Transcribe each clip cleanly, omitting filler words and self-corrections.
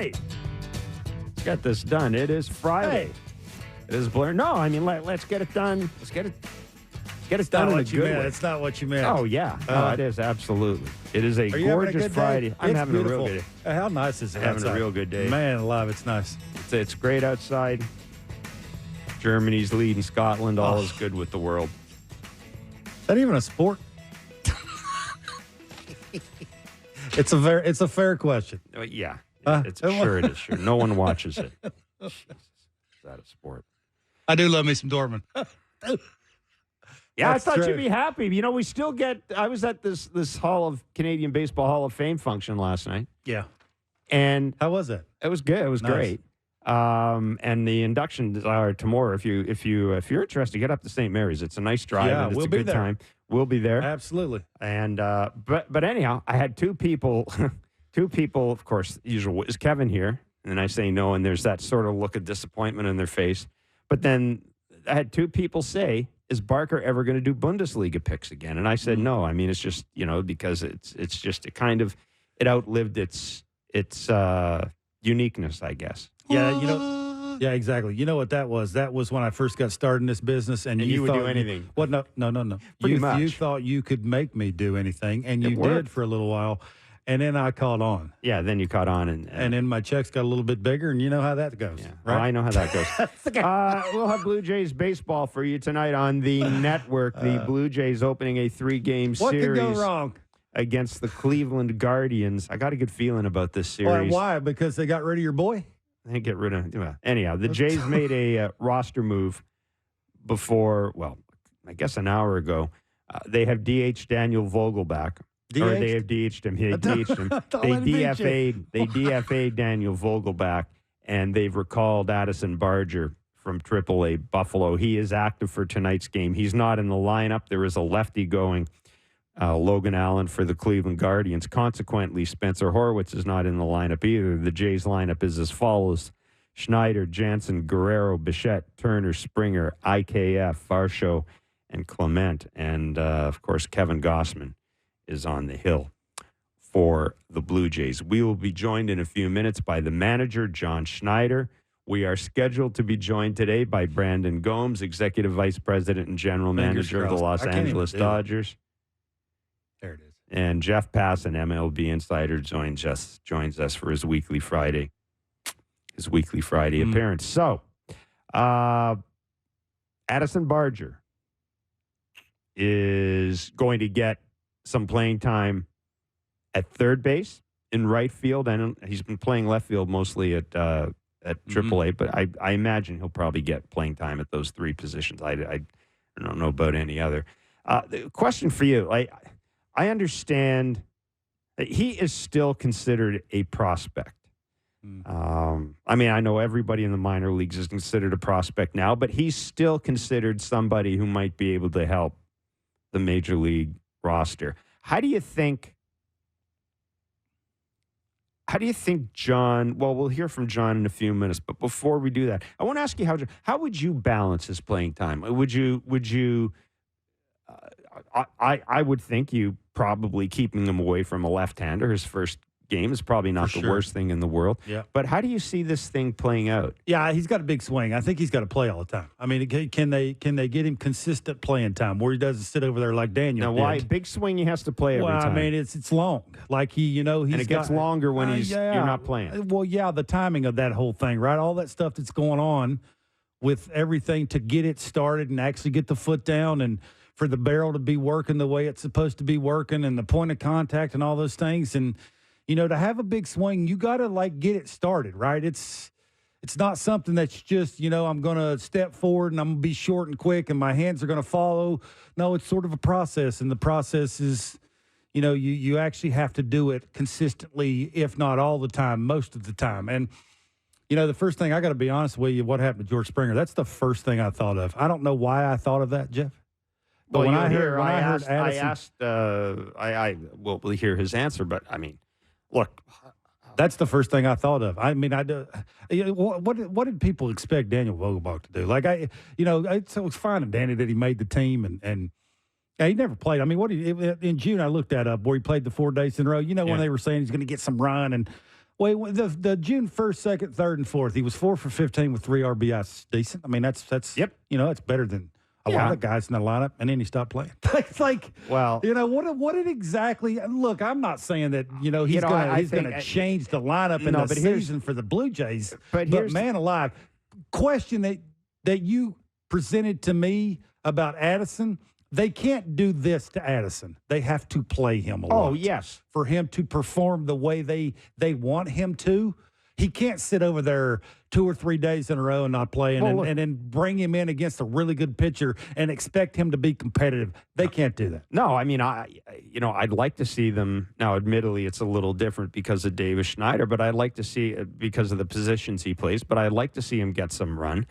right. Let's get this done. It is Friday. Hey. It is Blair. No, I mean, let's get it done. Let's get it done in a good way. It's not what you meant. Oh, yeah. No, it is, absolutely. It is a gorgeous Friday. I'm having a real good day. How nice is it Having outside? a real good day. Man alive, it's nice. It's great outside. Germany's leading Scotland. All is good with the world. Is that even a sport? It's a fair question. Yeah. Sure it is. Sure. No one watches it. Jesus. Is that a sport? I do love me some Dortmund. Yeah, That's I thought true. you'd be happy. You know, we still get. I was at this Canadian Baseball Hall of Fame function last night. Yeah. And How was it? it was good. It was Nice. great. And the inductions are tomorrow. If you're interested, get up to St. Mary's. It's a nice drive. Yeah, and it's we'll a be good there. time. We'll be there. Absolutely. And but anyhow, I had two people. Two people, of course, usual. Is Kevin here? And I say no, and there's that sort of look of disappointment in their face. But then I had two people say, "Is Barker ever going to do Bundesliga picks again?" And I said no. I mean, it's just because it's just it outlived its uniqueness, I guess. Yeah, yeah, exactly. You know what that was? That was when I first got started in this business, and you would thought do anything. Well, no. Pretty You much. thought you could make me do anything, and you worked. did for a little while, and then I caught on, Yeah, then you caught on, and then my checks got a little bit bigger, and you know how that goes, yeah, right? I know how that goes. We'll have Blue Jays baseball for you tonight on the network. The Blue Jays opening a 3-game What series could go wrong? against the Cleveland Guardians. I got a good feeling about this Why? series. Why? Because they got rid of your boy? They get rid of him. Anyhow, the Jays made a roster move before, I guess an hour ago. They have DH Daniel Vogelbach. Or they have DH'd him. They DH'd him. They DFA'd Daniel Vogelbach, and they've recalled Addison Barger from AAA Buffalo. He is active for tonight's game. He's not in the lineup. There is a lefty going, Logan Allen, for the Cleveland Guardians. Consequently, Spencer Horwitz is not in the lineup either. The Jays lineup is as follows: Schneider, Jansen, Guerrero, Bichette, Turner, Springer, IKF, Varsho, and Clement. And, of course, Kevin Gossman is on the hill for the Blue Jays. We will be joined in a few minutes by the manager, John Schneider. We are scheduled to be joined today by Brandon Gomes, Executive Vice President and General Manager of the Los Angeles Dodgers. There it is. And Jeff Passan, MLB Insider, joins us for his weekly Friday appearance. So, Addison Barger is going to get some playing time at third base, in right field, and he's been playing left field mostly at AAA, but I imagine he'll probably get playing time at those three positions. I don't know about any other. The question for you, I understand that he is still considered a prospect. I mean, I know everybody in the minor leagues is considered a prospect now, but he's still considered somebody who might be able to help the major league roster. How do you think John, well, we'll hear from John in a few minutes, but before we do that, I want to ask you how would you balance his playing time? Would you I would think you probably keeping him away from a left-hander. His first game is probably not the worst thing in the world. Yeah. But how do you see this thing playing out? Yeah, he's got a big swing. I think he's got to play all the time. I mean, can they get him consistent playing time where he doesn't sit over there like Daniel? Now, why big swing? He has to play every time. I mean, it's long. Like he's and it gets longer when you're not playing. Well, yeah, the timing of that whole thing, right? All that stuff that's going on with everything to get it started and actually get the foot down and for the barrel to be working the way it's supposed to be working and the point of contact and all those things. And, to have a big swing, you got to, get it started, right? It's not something that's just, I'm going to step forward and I'm going to be short and quick and my hands are going to follow. No, it's sort of a process, and the process is, you actually have to do it consistently, if not all the time, most of the time. And, the first thing, I got to be honest with you, what happened to George Springer, that's the first thing I thought of. I don't know why I thought of that, Jeff. But when I heard Addison, we'll hear his answer, but I mean, look, that's the first thing I thought of. I mean, what did people expect Daniel Vogelbach to do? It was fine of Danny that he made the team and he never played. I mean, in June I looked that up where he played the 4 days in a row. When they were saying he's going to get some run and Wait, the June 1st, 2nd, 3rd, and 4th, he was 4 for 15 with 3 RBIs. Decent. I mean, that's yep. That's better than a lot of guys in the lineup, and then he stopped playing. It's like, well, what it exactly? Look, I'm not saying that he's going to change the lineup in the season for the Blue Jays. But man alive, question that you presented to me about Addison. They can't do this to Addison. They have to play him a lot. Oh, yes. For him to perform the way they want him to. He can't sit over there 2 or 3 days in a row and not play and then bring him in against a really good pitcher and expect him to be competitive. They can't do that. No, I mean, I'd like to see them. Now, admittedly, it's a little different because of Davis Schneider, but I'd like to see it because of the positions he plays, but I'd like to see him get some run.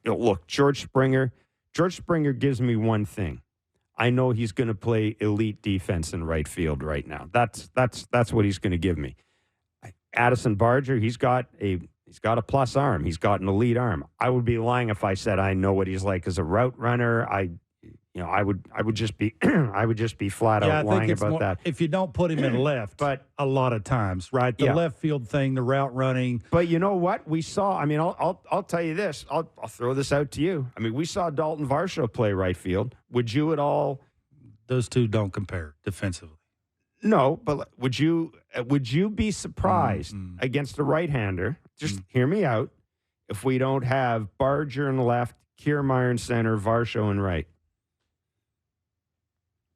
Look, George Springer gives me one thing. I know he's going to play elite defense in right field right now. That's what he's going to give me. Addison Barger, he's got a plus arm. He's got an elite arm. I would be lying if I said I know what he's like as a route runner. I would just be flat out lying about that. If you don't put him in left, but a lot of times, right? The left field thing, the route running. But you know what we saw? I mean, I'll tell you this. I'll throw this out to you. I mean, we saw Dalton Varsho play right field. Would you at all? Those two don't compare defensively. No, but would you be surprised against a right-hander? Just hear me out. If we don't have Barger in left, Kiermaier in center, Varsho in right.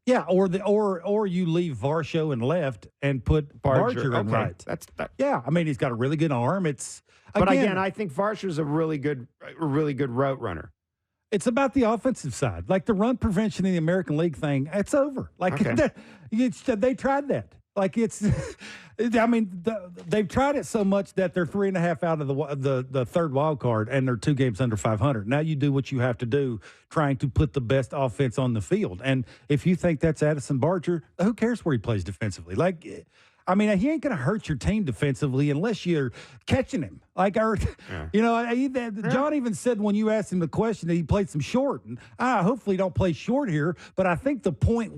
Yeah, or you leave Varsho in left and put Barger in right. Yeah, I mean he's got a really good arm. But again, I think Varsho's a really good route runner. It's about the offensive side, like the run prevention in the American League thing. It's over. Like they tried that. Like they've tried it so much that they're 3.5 out of the third wild card, and they're 2 games under 500. Now you do what you have to do, trying to put the best offense on the field. And if you think that's Addison Barger, who cares where he plays defensively? Like, I mean, he ain't going to hurt your team defensively unless you're catching him. Like, John even said when you asked him the question that he played some short, and hopefully don't play short here. But I think the point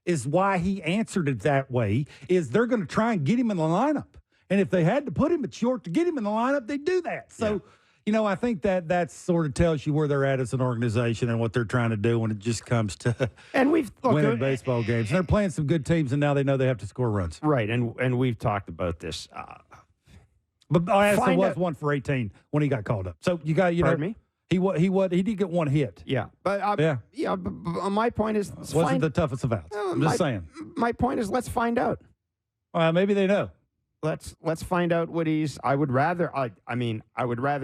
is why he answered it that way, is they're going to try and get him in the lineup. And if they had to put him at short to get him in the lineup, they do that. So, I think that sort of tells you where they're at as an organization and what they're trying to do when it just comes to winning baseball games. And they're playing some good teams, and now they know they have to score runs. Right, and we've talked about this. But Addison was 1 for 18 when he got called up. So you got, Pardon me? He did get 1 hit. Yeah, but my point is, wasn't the toughest of outs. I'm just saying. My point is, let's find out. Maybe they know. Let's find out what he's. I would rather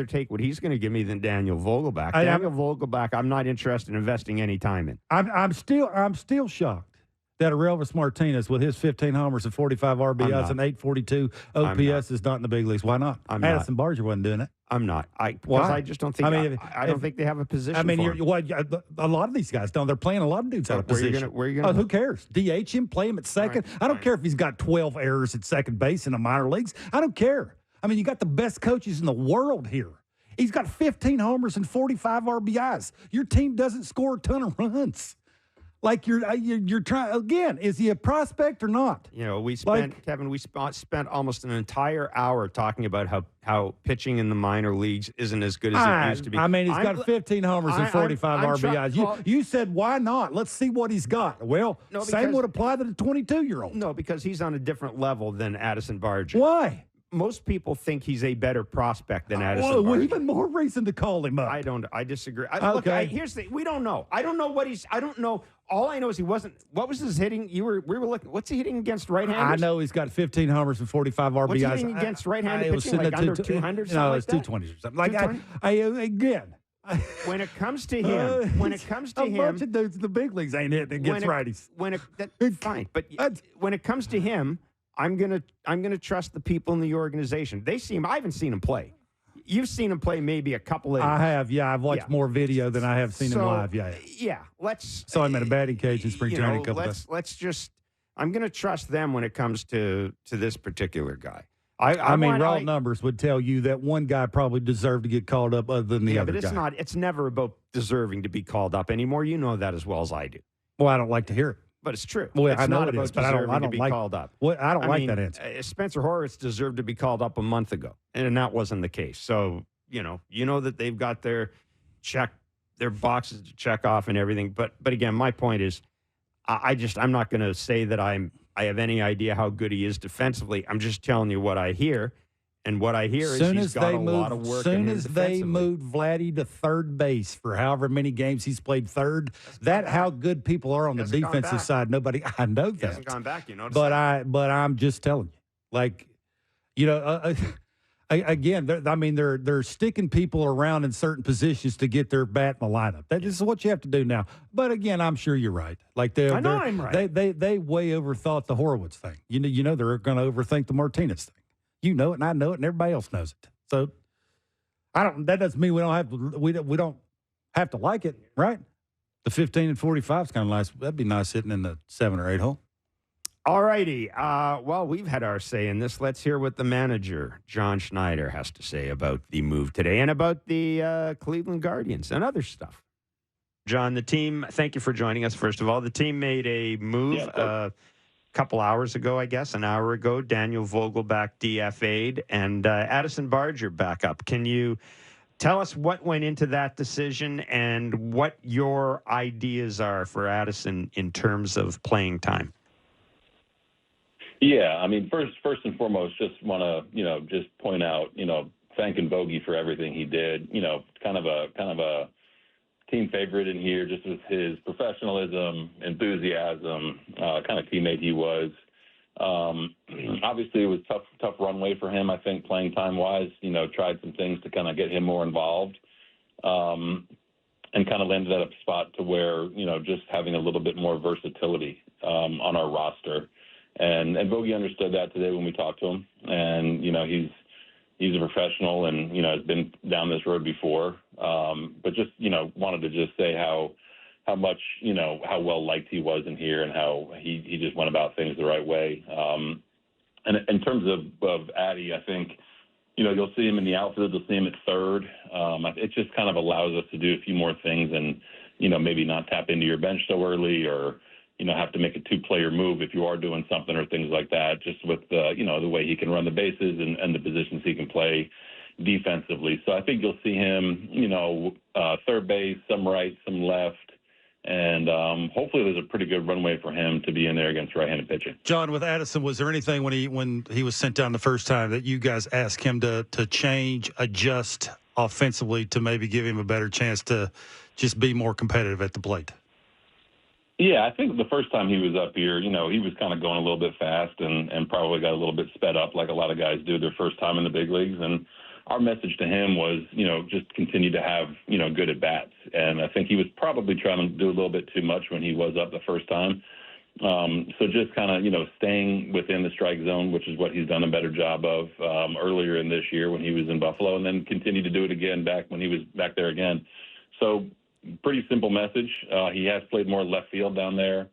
take what he's going to give me than Daniel Vogelbach. Daniel Vogelbach, I'm not interested in investing any time in. I'm still shocked that Aurelvis Martinez, with his 15 homers and 45 RBIs and 842 OPS, is not in the big leagues. Why not? Addison Barger wasn't doing it. I'm not. I just don't think. I don't think they have a position. A lot of these guys don't. They're playing a lot of dudes out of position. Where are you going? Who cares? DH him, play him at second. Right, I don't care if he's got 12 errors at second base in the minor leagues. I don't care. I mean, you got the best coaches in the world here. He's got 15 homers and 45 RBIs. Your team doesn't score a ton of runs. Like you're trying again. Is he a prospect or not? We spent almost an entire hour talking about how pitching in the minor leagues isn't as good as it used to be. I mean, he's got 15 homers and 45 RBIs. You said why not? Let's see what he's got. Well, same would apply to the 22-year-old. No, because he's on a different level than Addison Barger. Why? Most people think he's a better prospect than Addison Barger. Even more reason to call him up. I disagree. Okay. Here's the. We don't know. I don't know what he's. I don't know. All I know is he wasn't. What was his hitting? We were looking. What's he hitting against right-handers? I know he's got 15 homers and 45 RBIs. What's he hitting against right-handed pitching? Like under 200? No, it's 220 or something. Again. When it comes to him, a bunch of dudes in the big leagues ain't hitting against righties. Fine, but when it comes to him, I'm gonna trust the people in the organization. I haven't seen him play. You've seen him play maybe a couple of. I have, yeah. I've watched more video than I have seen him live. Yeah. Yeah. Saw him at a batting cage in spring training a couple times. I'm going to trust them when it comes to this particular guy. Raw numbers would tell you that one guy probably deserved to get called up other than the other guy. It's never about deserving to be called up anymore. You know that as well as I do. Well, I don't like to hear it. But it's true. Well, it's I know not it about is, but I don't to be like, called up. Well, I don't like mean, that answer. Spencer Horwitz deserved to be called up a month ago, and that wasn't the case. So, you know that they've got their boxes to check off and everything. But again, my point is, I'm not going to say that I have any idea how good he is defensively. I'm just telling you what I hear. And what I hear is he's got a lot of work in him defensively. As soon as they moved Vladdy to third base for however many games he's played third, how good people are on the defensive side, nobody, I know that. He hasn't gone back, but I'm just telling you. Again, they're sticking people around in certain positions to get their bat in the lineup. This is what you have to do now. But again, I'm sure you're right. I know I'm right. They way overthought the Horwitz thing. You know they're going to overthink the Martinez thing. You know it, and I know it, and everybody else knows it. So that doesn't mean we don't have to like it, right? The 15 and 45 is kind of nice. That'd be nice hitting in the 7 or 8 hole. All righty. Well, we've had our say in this. Let's hear what the manager, John Schneider, has to say about the move today and about the Cleveland Guardians and other stuff. John, the team, thank you for joining us, first of all. The team made a move a couple hours ago, I guess, an hour ago. Daniel Vogelbach DFA'd and Addison Barger back up. Can you tell us what went into that decision and what your ideas are for Addison in terms of playing time? Yeah, I mean, first and foremost, just want to, just point out, thanking Bogey for everything he did. Kind of a team favorite in here, just with his professionalism, enthusiasm, kind of teammate he was. Obviously, it was tough runway for him. I think playing time wise, tried some things to kind of get him more involved, and kind of landed at a spot to where just having a little bit more versatility on our roster. And Bogey understood that today when we talked to him. And, he's a professional and, has been down this road before. But just, wanted to just say how much, how well liked he was in here and how he just went about things the right way. And in terms of Addy, I think, you'll see him in the outfield, you'll see him at third. It just kind of allows us to do a few more things and, maybe not tap into your bench so early or, have to make a two-player move if you are doing something or things like that, just with, the way he can run the bases and the positions he can play defensively. So I think you'll see him, third base, some right, some left, and hopefully there's a pretty good runway for him to be in there against right-handed pitching. John, with Addison, was there anything when he was sent down the first time that you guys asked him to change, adjust offensively to maybe give him a better chance to just be more competitive at the plate? Yeah, I think the first time he was up here, he was kind of going a little bit fast and probably got a little bit sped up like a lot of guys do their first time in the big leagues. And our message to him was, just continue to have, good at-bats. And I think he was probably trying to do a little bit too much when he was up the first time. So just kind of, staying within the strike zone, which is what he's done a better job of earlier in this year when he was in Buffalo, and then continue to do it again back when he was back there again. So pretty simple message. He has played more left field down there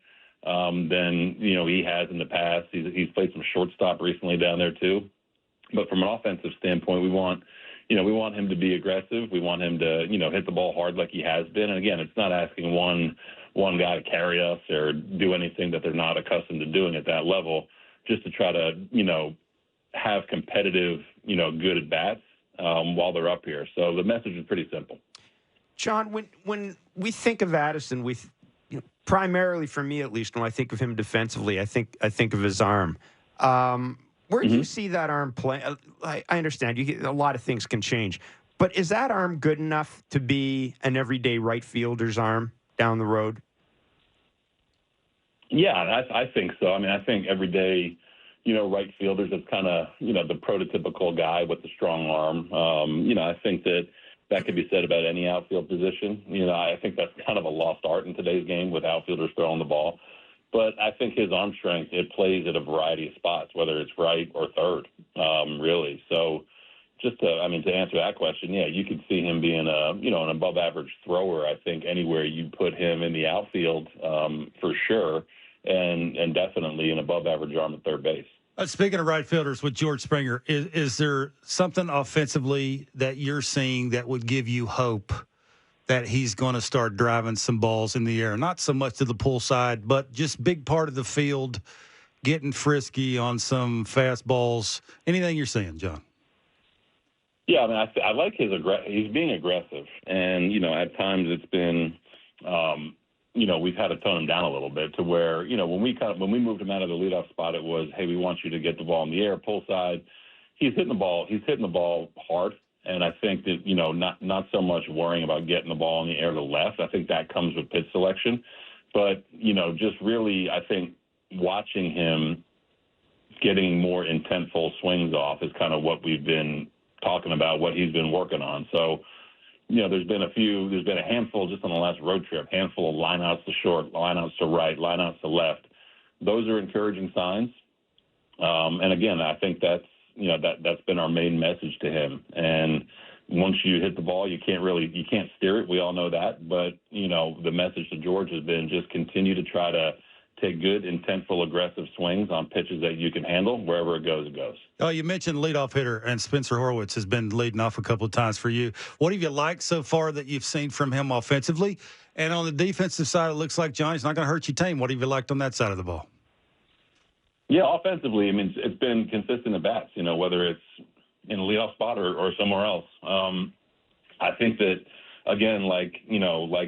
than, he has in the past. He's played some shortstop recently down there too. But from an offensive standpoint, we want him to be aggressive. We want him to, hit the ball hard like he has been. And again, it's not asking one guy to carry us or do anything that they're not accustomed to doing at that level, just to try to, have competitive, good at bats while they're up here. So the message is pretty simple. John, when we think of Addison, primarily for me at least, when I think of him defensively, I think of his arm. Where do you see that arm play? I understand a lot of things can change, but is that arm good enough to be an everyday right fielder's arm down the road? Yeah, I think so. I mean, I think everyday, right fielders, it's kind of, the prototypical guy with the strong arm. I think that could be said about any outfield position. I think that's kind of a lost art in today's game with outfielders throwing the ball. But I think his arm strength, it plays at a variety of spots, whether it's right or third, really. So just to answer that question, yeah, you could see him being an above average thrower, I think, anywhere you put him in the outfield for sure, and definitely an above average arm at third base. Speaking of right fielders with George Springer, is there something offensively that you're seeing that would give you hope that he's going to start driving some balls in the air, not so much to the pull side, but just big part of the field, getting frisky on some fastballs. Anything you're saying, John? Yeah, I mean, I like he's being aggressive, and at times it's been, we've had to tone him down a little bit to where when we moved him out of the leadoff spot, it was, hey, we want you to get the ball in the air, pull side. He's hitting the ball hard, and I think that not so much worrying about getting the ball in the air to left. I think that comes with pitch selection, but just really, I think watching him getting more intentful swings off is kind of what we've been talking about, what he's been working on. So, there's been a handful just on the last road trip, handful of lineouts to short, lineouts to right, lineouts to left. Those are encouraging signs. And again, I think that's been our main message to him. And once you hit the ball, you can't steer it. We all know that. But, the message to George has been just continue to try to take good, intentful, aggressive swings on pitches that you can handle. Wherever it goes, it goes. Oh, you mentioned leadoff hitter, and Spencer Horwitz has been leading off a couple of times for you. What have you liked so far that you've seen from him offensively? And on the defensive side, it looks like Johnny's not going to hurt you tame. What have you liked on that side of the ball? Yeah, offensively, I mean, it's been consistent at bats, whether it's in a leadoff spot or somewhere else. I think that, again, like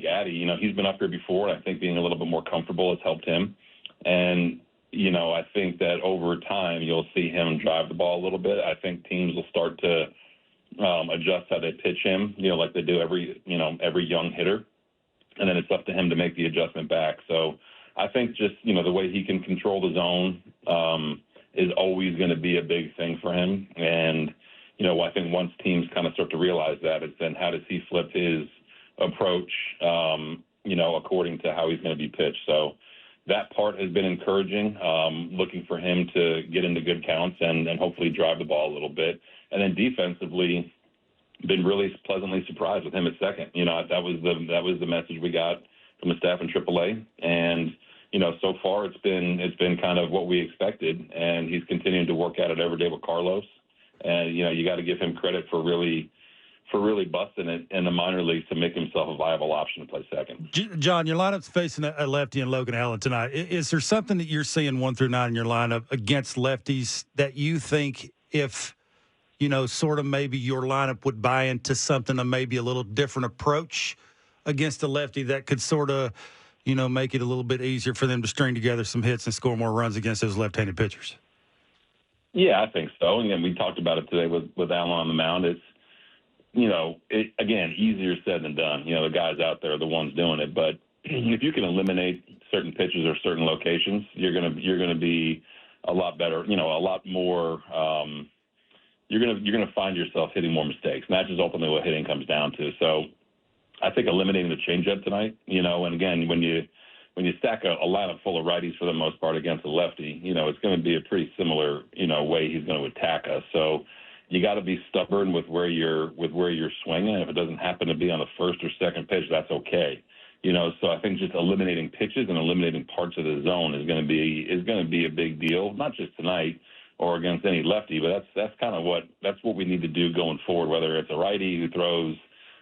Addy, he's been up here before, and I think being a little bit more comfortable has helped him. And, I think that over time you'll see him drive the ball a little bit. I think teams will start to adjust how they pitch him, like they do every young hitter. And then it's up to him to make the adjustment back. So I think just, the way he can control the zone is always going to be a big thing for him. And, I think once teams kind of start to realize that, it's then how does he flip his approach, according to how he's going to be pitched. So that part has been encouraging, looking for him to get into good counts and hopefully drive the ball a little bit. And then defensively, been really pleasantly surprised with him at second. That was the message we got from the staff in AAA. And, so far it's been kind of what we expected, and he's continuing to work at it every day with Carlos. And, you got to give him credit for really busting it in the minor leagues to make himself a viable option to play second. John, your lineup's facing a lefty and Logan Allen tonight. Is there something that you're seeing 1 through 9 in your lineup against lefties that you think if, sort of maybe your lineup would buy into something, maybe a little different approach against a lefty that could sort of, make it a little bit easier for them to string together some hits and score more runs against those left-handed pitchers? Yeah, I think so. And we talked about it today with Allen on the mound. It's, again, easier said than done. The guys out there are the ones doing it. But if you can eliminate certain pitches or certain locations, you're gonna be a lot better. A lot more. You're gonna find yourself hitting more mistakes, and that's just ultimately what hitting comes down to. So I think eliminating the changeup tonight. And again, when you stack a lineup full of righties for the most part against a lefty, it's going to be a pretty similar way he's going to attack us. So you got to be stubborn with where you're swinging. If it doesn't happen to be on the first or second pitch, that's okay. So I think just eliminating pitches and eliminating parts of the zone is going to be a big deal, not just tonight or against any lefty, but that's kind of what we need to do going forward. Whether it's a righty who throws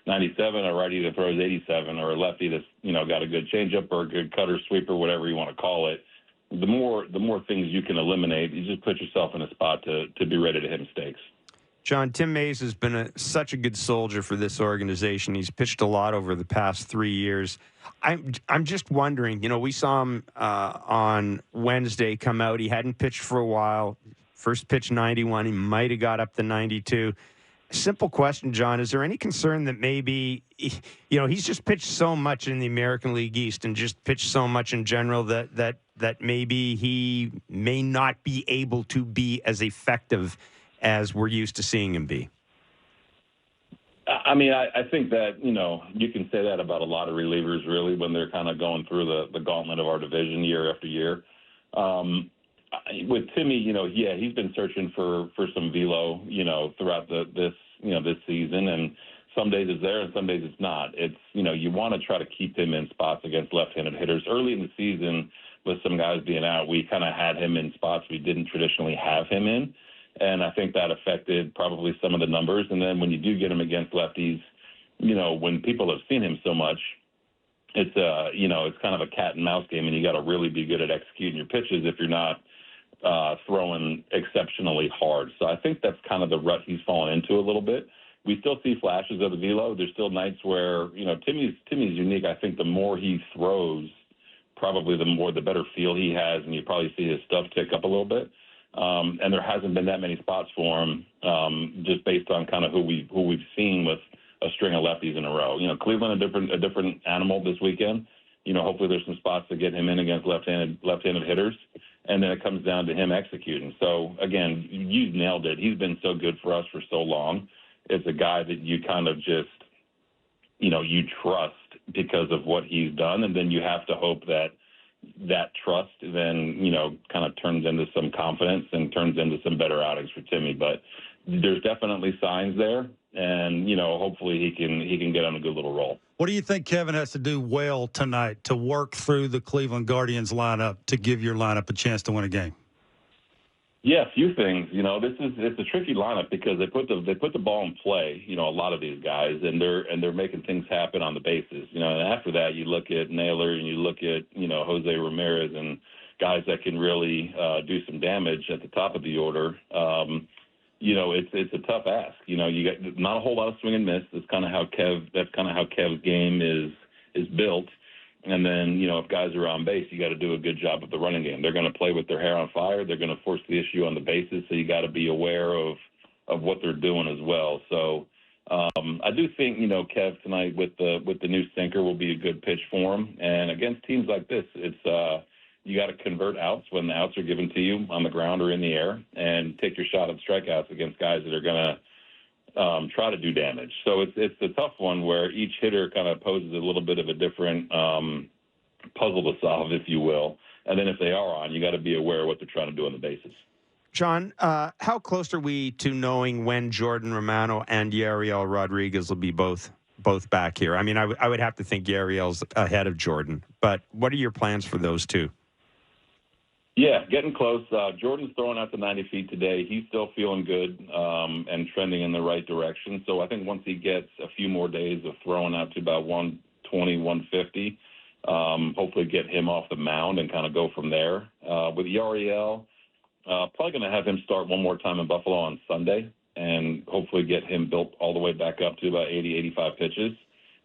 97, a righty that throws 87, or a lefty that's got a good changeup or a good cutter, sweeper, whatever you want to call it. The more things you can eliminate, you just put yourself in a spot to be ready to hit mistakes. John, Tim Mays has been such a good soldier for this organization. He's pitched a lot over the past 3 years. I'm just wondering, we saw him on Wednesday come out. He hadn't pitched for a while. First pitch 91. He might have got up to 92. Simple question, John. Is there any concern that maybe, he's just pitched so much in the American League East and just pitched so much in general that maybe he may not be able to be as effective as we're used to seeing him be? I mean, I think that, you can say that about a lot of relievers, really, when they're kind of going through the gauntlet of our division year after year. With Timmy, he's been searching for some velo, throughout this season, and some days it's there and some days it's not. It's, you want to try to keep him in spots against left-handed hitters. Early in the season, with some guys being out, we kind of had him in spots we didn't traditionally have him in, and I think that affected probably some of the numbers. And then when you do get him against lefties, when people have seen him so much, it's it's kind of a cat and mouse game, and you got to really be good at executing your pitches if you're not throwing exceptionally hard. So I think that's kind of the rut he's fallen into a little bit. We still see flashes of the velo. There's still nights where, Timmy's unique. I think the more he throws, probably the better feel he has, and you probably see his stuff tick up a little bit. And there hasn't been that many spots for him, just based on kind of who we've seen with a string of lefties in a row. Cleveland a different animal this weekend. Hopefully there's some spots to get him in against left-handed hitters, and then it comes down to him executing. So again, you nailed it. He's been so good for us for so long. It's a guy that you kind of just, you trust because of what he's done, and then you have to hope that trust then, kind of turns into some confidence and turns into some better outings for Timmy. But there's definitely signs there, and, hopefully he can get on a good little roll. What do you think Kevin has to do well tonight to work through the Cleveland Guardians lineup to give your lineup a chance to win a game? Yeah, a few things. It's a tricky lineup because they put the ball in play. A lot of these guys, and they're making things happen on the bases. And after that, you look at Naylor and you look at Jose Ramirez and guys that can really do some damage at the top of the order. It's a tough ask. You got not a whole lot of swing and miss. That's kind of how Kev's game is built. And then, if guys are on base, you got to do a good job of the running game. They're going to play with their hair on fire. They're going to force the issue on the bases, so you got to be aware of what they're doing as well. So I do think, Kev tonight with the new sinker will be a good pitch for him. And against teams like this, it's you got to convert outs when the outs are given to you on the ground or in the air, and take your shot at strikeouts against guys that are going to try to do damage. So it's a tough one where each hitter kind of poses a little bit of a different puzzle to solve, if you will. And then if they are on, you got to be aware of what they're trying to do on the bases. John, how close are we to knowing when Jordan Romano and Yariel Rodriguez will be both back here? I mean, I would have to think Yariel's ahead of Jordan, but what are your plans for those two? Yeah, getting close. Jordan's throwing out to 90 feet today. He's still feeling good and trending in the right direction. So I think once he gets a few more days of throwing out to about 120, 150, hopefully get him off the mound and kind of go from there. With Yariel, probably going to have him start one more time in Buffalo on Sunday and hopefully get him built all the way back up to about 80, 85 pitches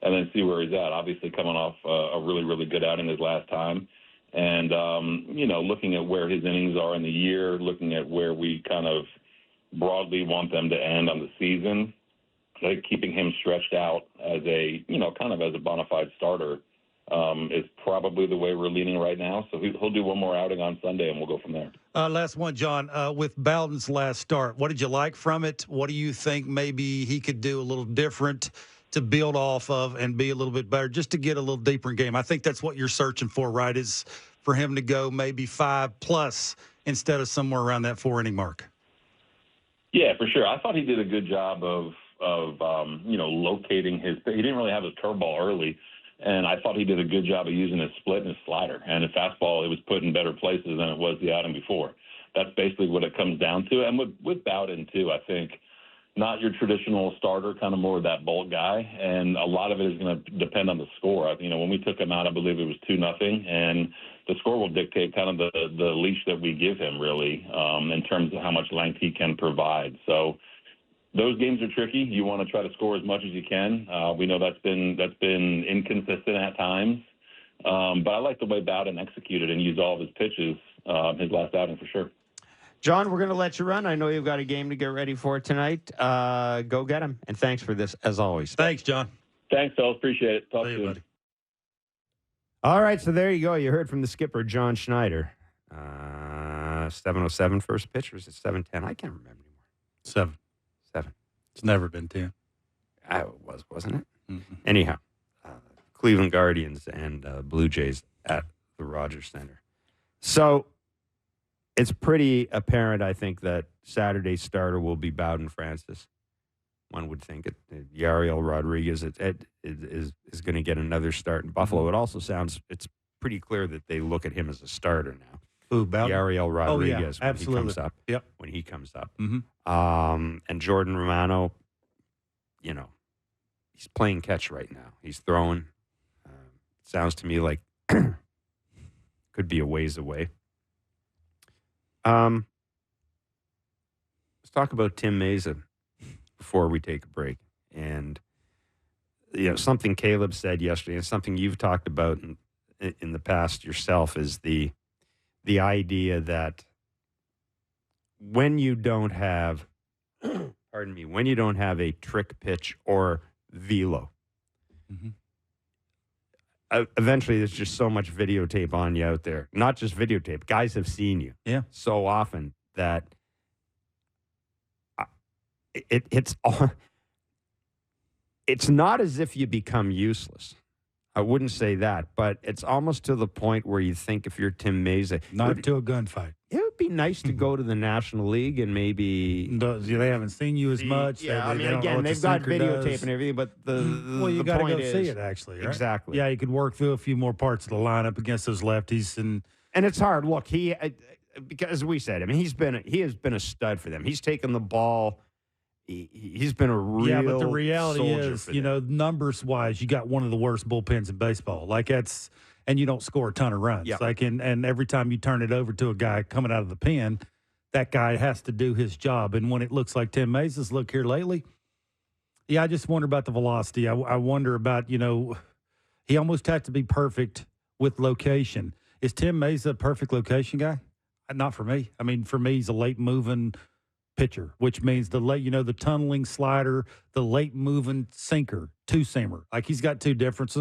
and then see where he's at. Obviously coming off a really, really good outing his last time. And, looking at where his innings are in the year, looking at where we kind of broadly want them to end on the season, keeping him stretched out as a, kind of as a bona fide starter is probably the way we're leaning right now. So he'll do one more outing on Sunday, and we'll go from there. Last one, John. With Bowden's last start, what did you like from it? What do you think maybe he could do a little different to build off of and be a little bit better, just to get a little deeper in game? I think that's what you're searching for, right, is for him to go maybe 5+ instead of somewhere around that 4-inning mark. Yeah, for sure. I thought he did a good job of locating his – he didn't really have his curveball early, and I thought he did a good job of using his split and his slider. And his fastball, it was put in better places than it was the outing before. That's basically what it comes down to. And with Bowden, too, I think – not your traditional starter, kind of more of that bulk guy. And a lot of it is going to depend on the score. When we took him out, I believe it was 2-0. And the score will dictate kind of the leash that we give him, really, in terms of how much length he can provide. So those games are tricky. You want to try to score as much as you can. We know that's been inconsistent at times. But I like the way Bowden executed and used all of his pitches his last outing for sure. John, we're going to let you run. I know you've got a game to get ready for tonight. Go get him. And thanks for this, as always. Thanks, John. Thanks, fellas. Appreciate it. Talk soon. Buddy. All right, so there you go. You heard from the skipper, John Schneider. 7:07 first pitch, or is it 7:10? I can't remember anymore. 7. It's never been 10. It wasn't it? Mm-hmm. Anyhow, Cleveland Guardians and Blue Jays at the Rogers Center. So it's pretty apparent, I think, that Saturday's starter will be Bowden Francis. One would think Yariel Rodriguez is going to get another start in Buffalo. It also sounds it's pretty clear that they look at him as a starter now. Who, Bowden? Yariel Rodriguez absolutely. when he comes up. Yep. When he comes up. Mm-hmm. And Jordan Romano, he's playing catch right now. He's throwing. Sounds to me like could be a ways away. Let's talk about Tim Mesa before we take a break. And something Caleb said yesterday, and something you've talked about in the past yourself, is the idea that when you don't have, when you don't have a trick pitch or velo, eventually there's just so much videotape on you out there. Not just videotape. Guys have seen you so often that it's not as if you become useless. I wouldn't say that, but it's almost to the point where you think if you're Tim Mesa, not to a gunfight. It would be nice to go to the National League and maybe they haven't seen you as much. Yeah, they've got videotape and everything, but you got to go see it actually. Right? Exactly. Yeah, you could work through a few more parts of the lineup against those lefties, and it's hard. Look, because we said, he has been a stud for them. He's taken the ball. He's been a real but the reality is, numbers wise, you got one of the worst bullpens in baseball. And you don't score a ton of runs. Yep. And every time you turn it over to a guy coming out of the pen, that guy has to do his job. And when it looks like Tim Mesa's look here lately, I just wonder about the velocity. I wonder about, he almost has to be perfect with location. Is Tim Mesa a perfect location guy? Not for me. For me, he's a late moving pitcher, which means the tunneling slider, the late moving sinker, two-seamer. He's got two different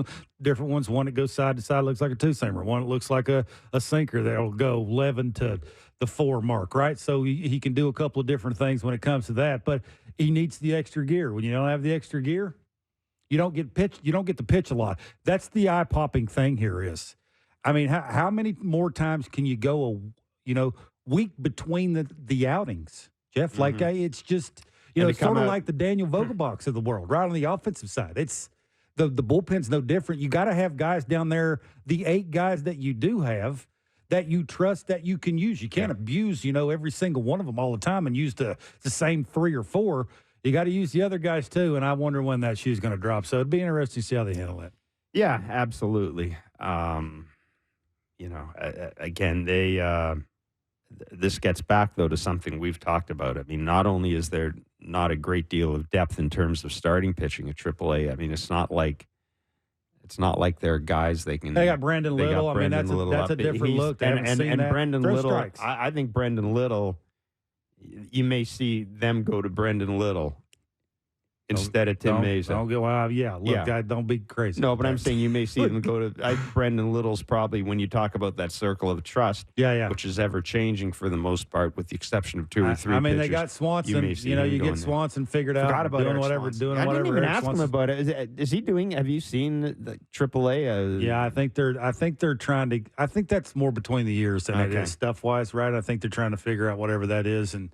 ones. One that goes side to side looks like a two-seamer. One that looks like a sinker that'll go 11 to the 4 mark, right? So he can do a couple of different things when it comes to that, but he needs the extra gear. When you don't have the extra gear, you don't get to pitch a lot. That's the eye-popping thing here is, how many more times can you go week between the outings? Jeff, it's just, it's sort of like the Daniel Vogelbachs of the world, right on the offensive side. It's the bullpen's no different. You got to have guys down there, the 8 guys that you do have, that you trust that you can use. You can't abuse, every single one of them all the time and use the same 3 or 4. You got to use the other guys too, and I wonder when that shoe's going to drop. So it'd be interesting to see how they handle that. Yeah, absolutely. Again, they this gets back, though, to something we've talked about. Not only is there not a great deal of depth in terms of starting pitching at AAA, it's not like there are guys they can. They got Brandon Little. That's a different look. And Brendan Little, strikes. I think Brendan Little, you may see them go to Brendan Little instead of Tim Mesa. Don't go, guy, don't be crazy. No, but I'm saying you may see them go to Brendan Little's probably, when you talk about that circle of trust, which is ever changing for the most part, with the exception of 2 or 3 pitchers. They got Swanson. You get Swanson figured out. Forgot about doing Eric whatever. Swanson. Doing I whatever. didn't even Eric ask Swanson. him about it. Is he doing? Have you seen the AAA? Yeah, I think they're trying to. I think that's more between the years than it is stuff wise, right? I think they're trying to figure out whatever that is and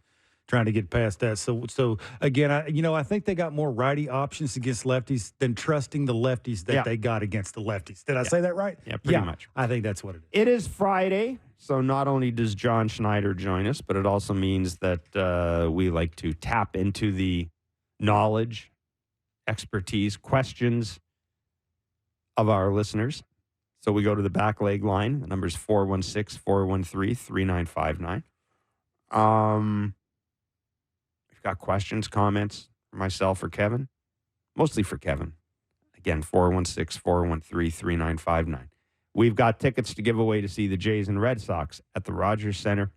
trying to get past that. So again, I think they got more righty options against lefties than trusting the lefties that they got against the lefties. Did I say that right? Yeah, pretty much. I think that's what it is. It is Friday, so not only does John Schneider join us, but it also means that we like to tap into the knowledge, expertise, questions of our listeners. So we go to the back leg line. The number is 416-413-3959. Got questions, comments for myself or Kevin? Mostly for Kevin. Again, 416-413-3959. We've got tickets to give away to see the Jays and Red Sox at the Rogers Center.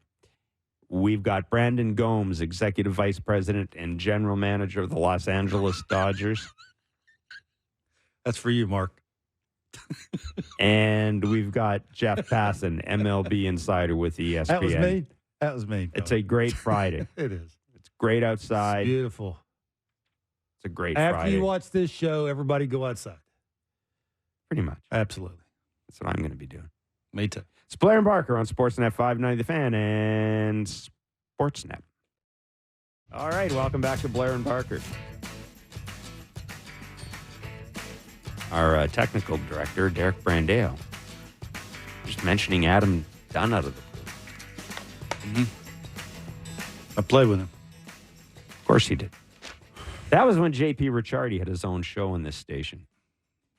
We've got Brandon Gomes, Executive Vice President and General Manager of the Los Angeles Dodgers. That's for you, Mark. And we've got Jeff Passan, MLB Insider with ESPN. That was me. It's a great Friday. It is. Great outside. It's beautiful. It's a great Friday. After you watch this show, everybody go outside. Pretty much. Absolutely. That's what I'm going to be doing. Me too. It's Blair and Barker on Sportsnet 590 The Fan and Sportsnet. All right, welcome back to Blair and Barker. Our technical director, Derek Brandeo, just mentioning Adam Dunn out of the blue. I played with him. Of course he did. That was when J.P. Ricciardi had his own show on this station.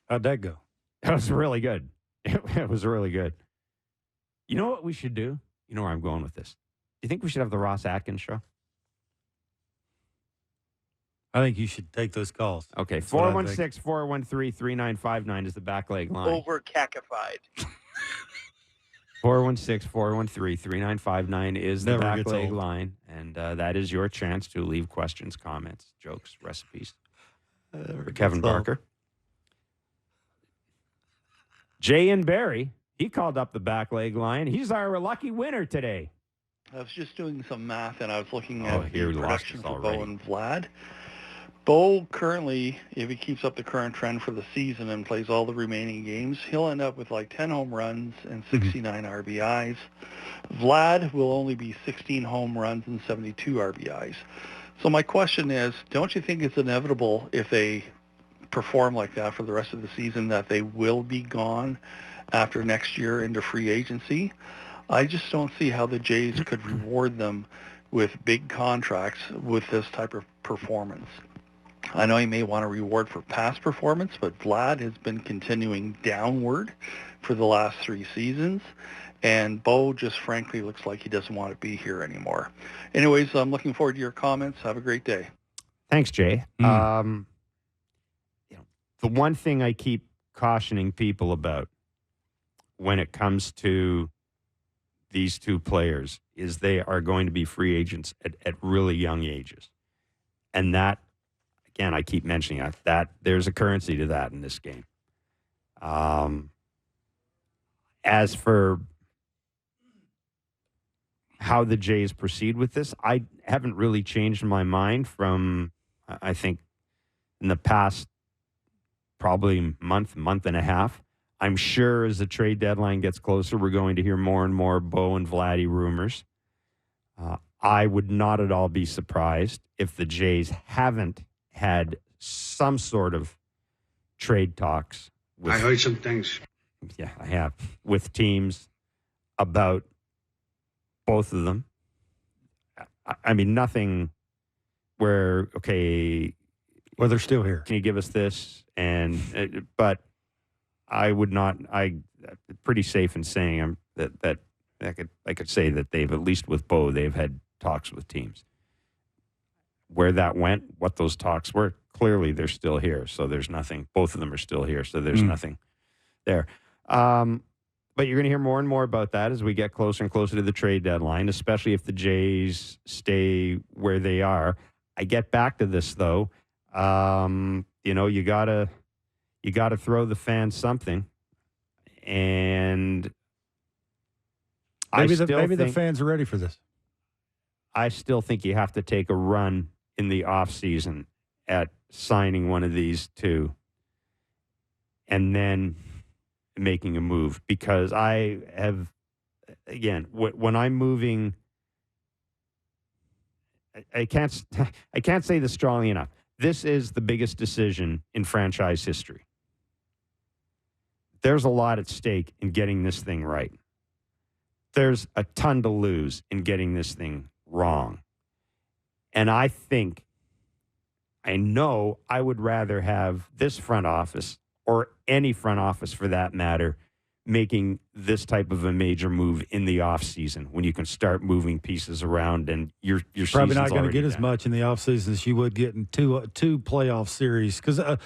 How'd that go? That was really good. It was really good. You know what we should do? You know where I'm going with this. Do you think we should have the Ross Atkins show? I think you should take those calls. Okay, 416-413-3959 is the back leg line. Over-cackified. 416-413-3959 is the Never back gets leg old. line, and that is your chance to leave questions, comments, jokes, recipes for Kevin Barker. Jay and Barry, he called up the back leg line. He's our lucky winner today. I was just doing some math, and I was looking Oh, at here the we lost production us for already. Bo and Vlad. Bo currently, if he keeps up the current trend for the season and plays all the remaining games, he'll end up with like 10 home runs and 69 RBIs. Vlad will only be 16 home runs and 72 RBIs. So my question is, don't you think it's inevitable if they perform like that for the rest of the season that they will be gone after next year into free agency? I just don't see how the Jays could reward them with big contracts with this type of performance. I know you may want to reward for past performance, but Vlad has been continuing downward for the last 3 seasons, and Bo just frankly looks like he doesn't want to be here anymore. Anyways, I'm looking forward to your comments. Have a great day. Thanks, Jay. The one thing I keep cautioning people about when it comes to these two players is they are going to be free agents at really young ages. And that, again, I keep mentioning that there's a currency to that in this game. As for how the Jays proceed with this, I haven't really changed my mind from, I think, in the past probably month and a half. I'm sure as the trade deadline gets closer, we're going to hear more and more Bo and Vladdy rumors. I would not at all be surprised if the Jays haven't had some sort of trade talks with, I heard some things. Yeah, I have, with teams about both of them. I mean, nothing where, okay, Well, they're still here. can you give us this? And but I would not. Pretty safe in saying that I could say that they've, at least with Bo, they've had talks with teams. Where that went, what those talks were, clearly they're still here. So there's nothing. Both of them are still here. So there's nothing there. But you're going to hear more and more about that as we get closer and closer to the trade deadline, especially if the Jays stay where they are. I get back to this though. You gotta throw the fans something, and Maybe the fans are ready for this. I still think you have to take a run in the offseason at signing one of these two and then making a move, because I have, again, when I'm moving, I can't say this strongly enough. This is the biggest decision in franchise history. There's a lot at stake in getting this thing right. There's a ton to lose in getting this thing wrong. And I know I would rather have this front office, or any front office for that matter, making this type of a major move in the offseason when you can start moving pieces around and your Probably not going to get done. as much in the offseason as you would get in two playoff series, because a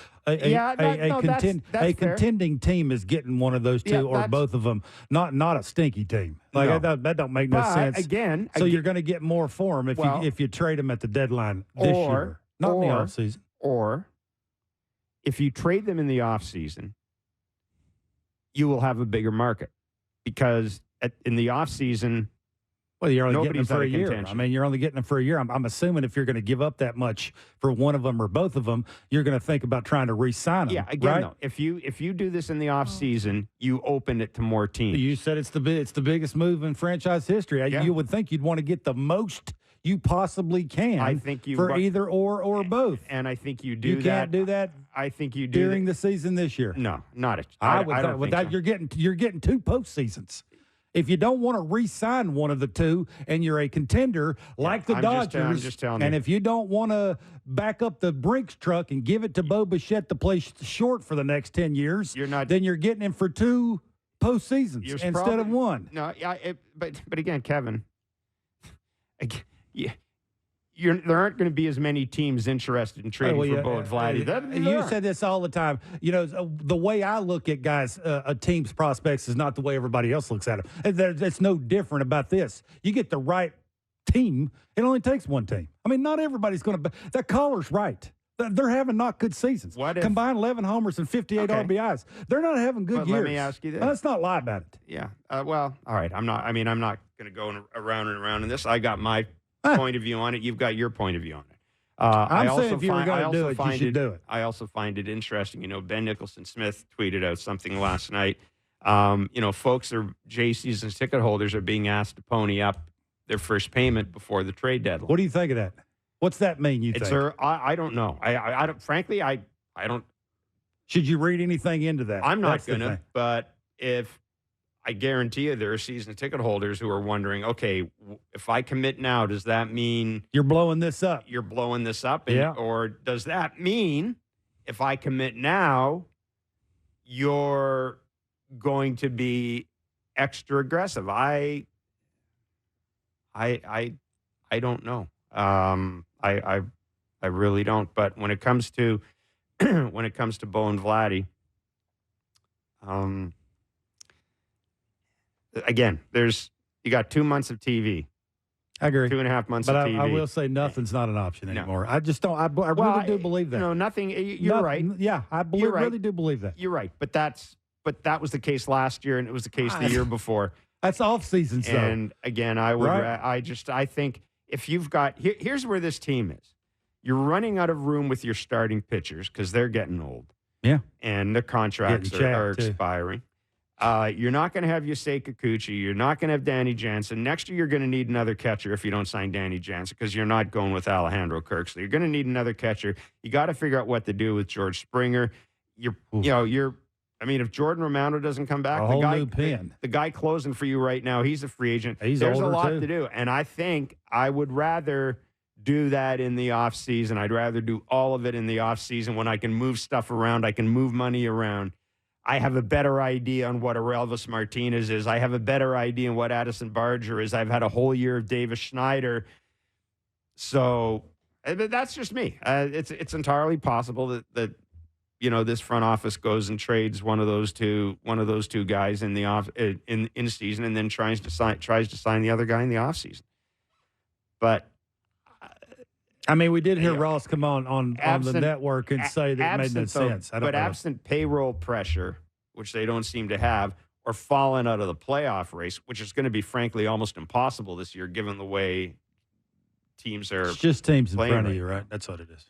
contending team is getting one of those two, or both of them, not a stinky team. Like that don't make no sense. Again, you're going to get more for them if you trade them at the deadline this year, not in the offseason. Or if you trade them in the offseason, you will have a bigger market, because in the offseason, well, you're only getting them for a year. Contention. I mean, you're only getting them for a year. I'm assuming if you're going to give up that much for one of them or both of them, you're going to think about trying to re-sign them. Yeah, again, right? though, if you do this in the offseason, you open it to more teams. You said it's the biggest move in franchise history. Yeah. You would think you'd want to get the most you possibly can. I think for either or both. And I think you do that. You can't do that. I think you do during the season this year. No, not it. I would don't with think that so. you're getting two postseasons. If you don't want to re-sign one of the two and you're a contender like the Dodgers, I'm just telling you. And if you don't want to back up the Brinks truck and give it to Bo Bichette to play short for the next 10 years, then you're getting him for 2 postseasons instead of 1. No, but again, Kevin, there aren't going to be as many teams interested in trading for Bo and Vladdy. You said this all the time. You know, the way I look at guys, a team's prospects is not the way everybody else looks at them. It's no different about this. You get the right team, it only takes one team. I mean, not everybody's going to – that caller's right. They're having not good seasons. Combined 11 homers and 58 RBIs. They're not having good years. Let me ask you this. Let's not lie about it. Yeah. Well, all right. I'm not going to go around and around in this. I got my point of view on it. You've got your point of view on it. I'm saying if you were going to do it, you should do it. I also find it interesting. You know, Ben Nicholson-Smith tweeted out something last night. Folks Jay season ticket holders are being asked to pony up their first payment before the trade deadline. What do you think of that? What's that mean, you think? I don't know. I don't. Frankly, I don't. Should you read anything into that? I'm not going to. But if I guarantee you there are season ticket holders who are wondering, okay, if I commit now, does that mean you're blowing this up? You're blowing this up, or does that mean if I commit now, you're going to be extra aggressive? I don't know. I really don't. But when it comes to Bo and Vladdy, again, you got 2 months of TV. I agree. 2.5 months of TV. I will say nothing's not an option anymore. I just don't. I really do believe that. No, nothing. You're right. Yeah, I really do believe that. You're right. But that was the case last year, and it was the case the year before. That's off season stuff. And again, I think if you've got here's where this team is. You're running out of room with your starting pitchers because they're getting old. Yeah. And their contracts are expiring. You're not going to have Yusei Kikuchi. You're not going to have Danny Jansen. Next year, you're going to need another catcher if you don't sign Danny Jansen because you're not going with Alejandro Kirk. So you're going to need another catcher. You got to figure out what to do with George Springer. If Jordan Romano doesn't come back, the guy closing for you right now, he's a free agent. There's a lot to do. And I think I would rather do that in the offseason. I'd rather do all of it in the offseason when I can move stuff around. I can move money around. I have a better idea on what Elvis Martinez is. I have a better idea on what Addison Barger is. I've had a whole year of Davis Schneider. So that's just me. It's entirely possible that this front office goes and trades one of those two guys in the in season, and then tries to sign the other guy in the offseason. But we did hear Ross come on the network and say that it made no sense. Absent payroll pressure, which they don't seem to have, or falling out of the playoff race, which is going to be frankly almost impossible this year, given the way teams are. It's just teams in front of you, right? That's what it is.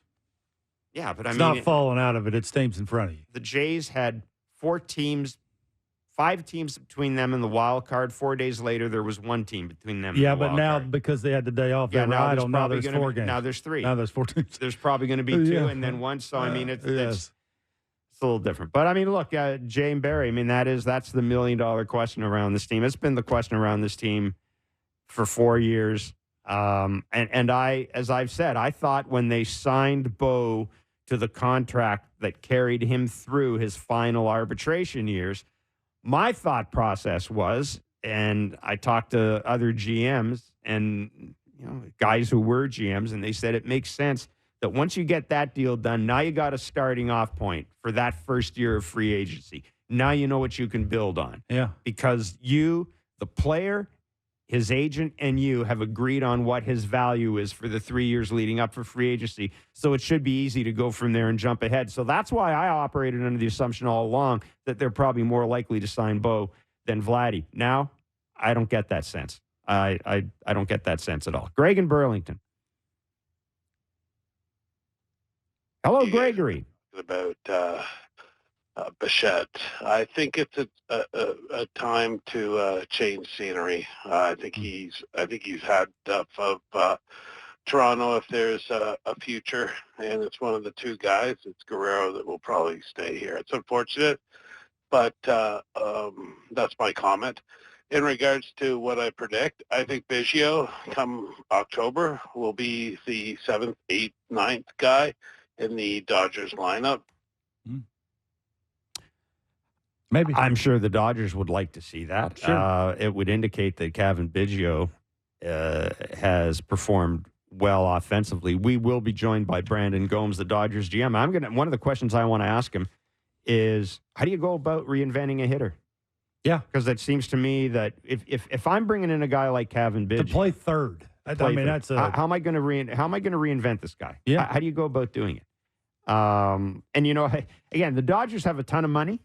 Yeah, but it's not falling out of it. It's teams in front of you. The Jays had 5 teams between them and the wild card. 4 days later, there was 1 team between them and the wild card. Yeah, but now because they had the day off, now there's 4 games. Now there's 3. Now there's 4 teams. There's probably going to be 2 and then 1. So, it's a little different. But, look, Jay and Barry, that's the $1 million question around this team. It's been the question around this team for 4 years. And I, as I've said, I thought when they signed Bo to the contract that carried him through his final arbitration years, my thought process was, and I talked to other GMs and guys who were GMs, and they said it makes sense that once you get that deal done, now you got a starting off point for that first year of free agency. Now you know what you can build on. Yeah. Because you, the player, his agent, and you have agreed on what his value is for the 3 years leading up for free agency. So it should be easy to go from there and jump ahead. So that's why I operated under the assumption all along that they're probably more likely to sign Bo than Vladdy. Now, I don't get that sense. I don't get that sense at all. Greg in Burlington. Hello, Gregory. About Bichette. I think it's a time to change scenery. I think he's had enough of Toronto if there's a future, and it's one of the 2 guys. It's Guerrero that will probably stay here. It's unfortunate, but that's my comment. in regards to what I predict, I think Biggio come October will be the 7th, 8th, 9th guy in the Dodgers lineup. Maybe. I'm sure the Dodgers would like to see that. Sure. It would indicate that Cavan Biggio has performed well offensively. We will be joined by Brandon Gomes, the Dodgers GM. One of the questions I want to ask him is, how do you go about reinventing a hitter? Yeah. Because it seems to me that if I'm bringing in a guy like Cavan Biggio to play third, that's how am I going to reinvent this guy? Yeah. How do you go about doing it? And again, the Dodgers have a ton of money,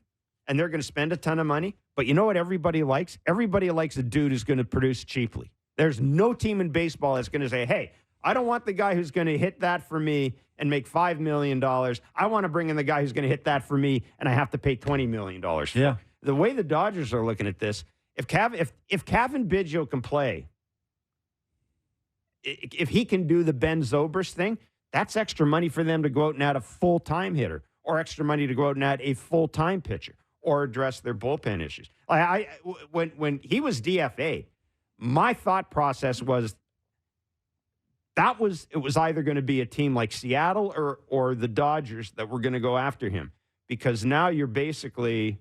and they're going to spend a ton of money. But you know what everybody likes? Everybody likes a dude who's going to produce cheaply. There's no team in baseball that's going to say, hey, I don't want the guy who's going to hit that for me and make $5 million. I want to bring in the guy who's going to hit that for me, and I have to pay $20 million for. Yeah. The way the Dodgers are looking at this, if Cavan Biggio can play, if he can do the Ben Zobrist thing, that's extra money for them to go out and add a full-time hitter, or extra money to go out and add a full-time pitcher, or address their bullpen issues. When he was DFA, my thought process was it was either going to be a team like Seattle or the Dodgers that were going to go after him, because now you're basically,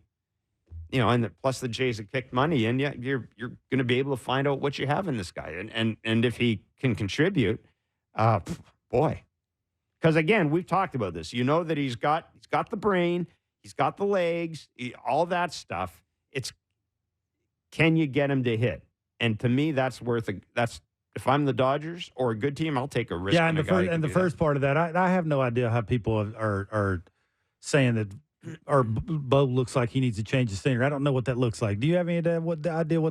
and plus the Jays have kicked money in, you're going to be able to find out what you have in this guy, and if he can contribute, boy. Because again, we've talked about this. You know that he's got the brain, he's got the legs, all that stuff. It's, can you get him to hit? And to me, that's if I'm the Dodgers or a good team, I'll take a risk. Yeah, and the first part of that, I have no idea how people are saying that, or Bo looks like he needs to change the scenery. I don't know what that looks like. Do you have any idea what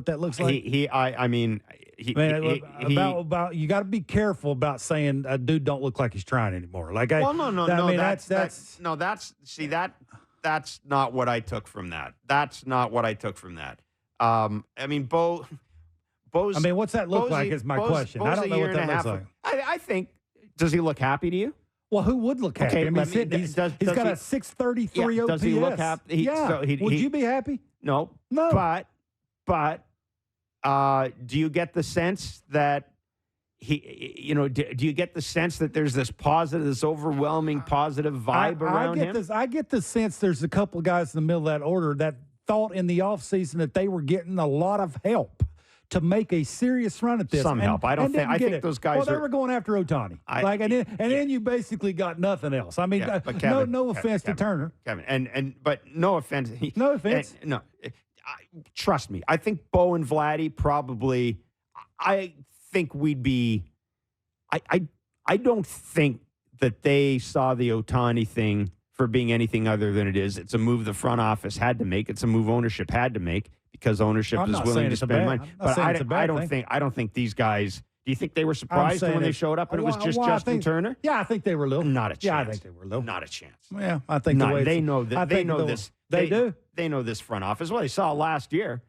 that looks like? You got to be careful about saying a dude don't look like he's trying anymore. That's not what I took from that. That's not what I took from that. Bo's. What's that look like is my question. I don't know what that looks like. I think, does he look happy to you? Well, who would look happy? He's got a 633 OPS. Does he look happy? Would you be happy? No. But do you get the sense that do you get the sense that there's this overwhelming positive vibe around him? I get the sense there's a couple guys in the middle of that order that thought in the offseason that they were getting a lot of help to make a serious run at this. Some help. I think those guys. Well, they were going after Ohtani. Then you basically got nothing else. Kevin, no offense to Turner. Kevin, but no offense. No offense. Trust me. I think Bo and Vladdy probably. I think we'd be. I don't think that they saw the Ohtani thing for being anything other than it is. It's a move the front office had to make. It's a move ownership had to make, because ownership is willing to spend money. But I don't think these guys. Do you think they were surprised when they showed up and it was just Justin Turner? Yeah, I think they were a little. Not a chance. Yeah, I think they were a little. Not a chance. Yeah, I think they know that. They know this. They do. They know this front office. Well, they saw it last year.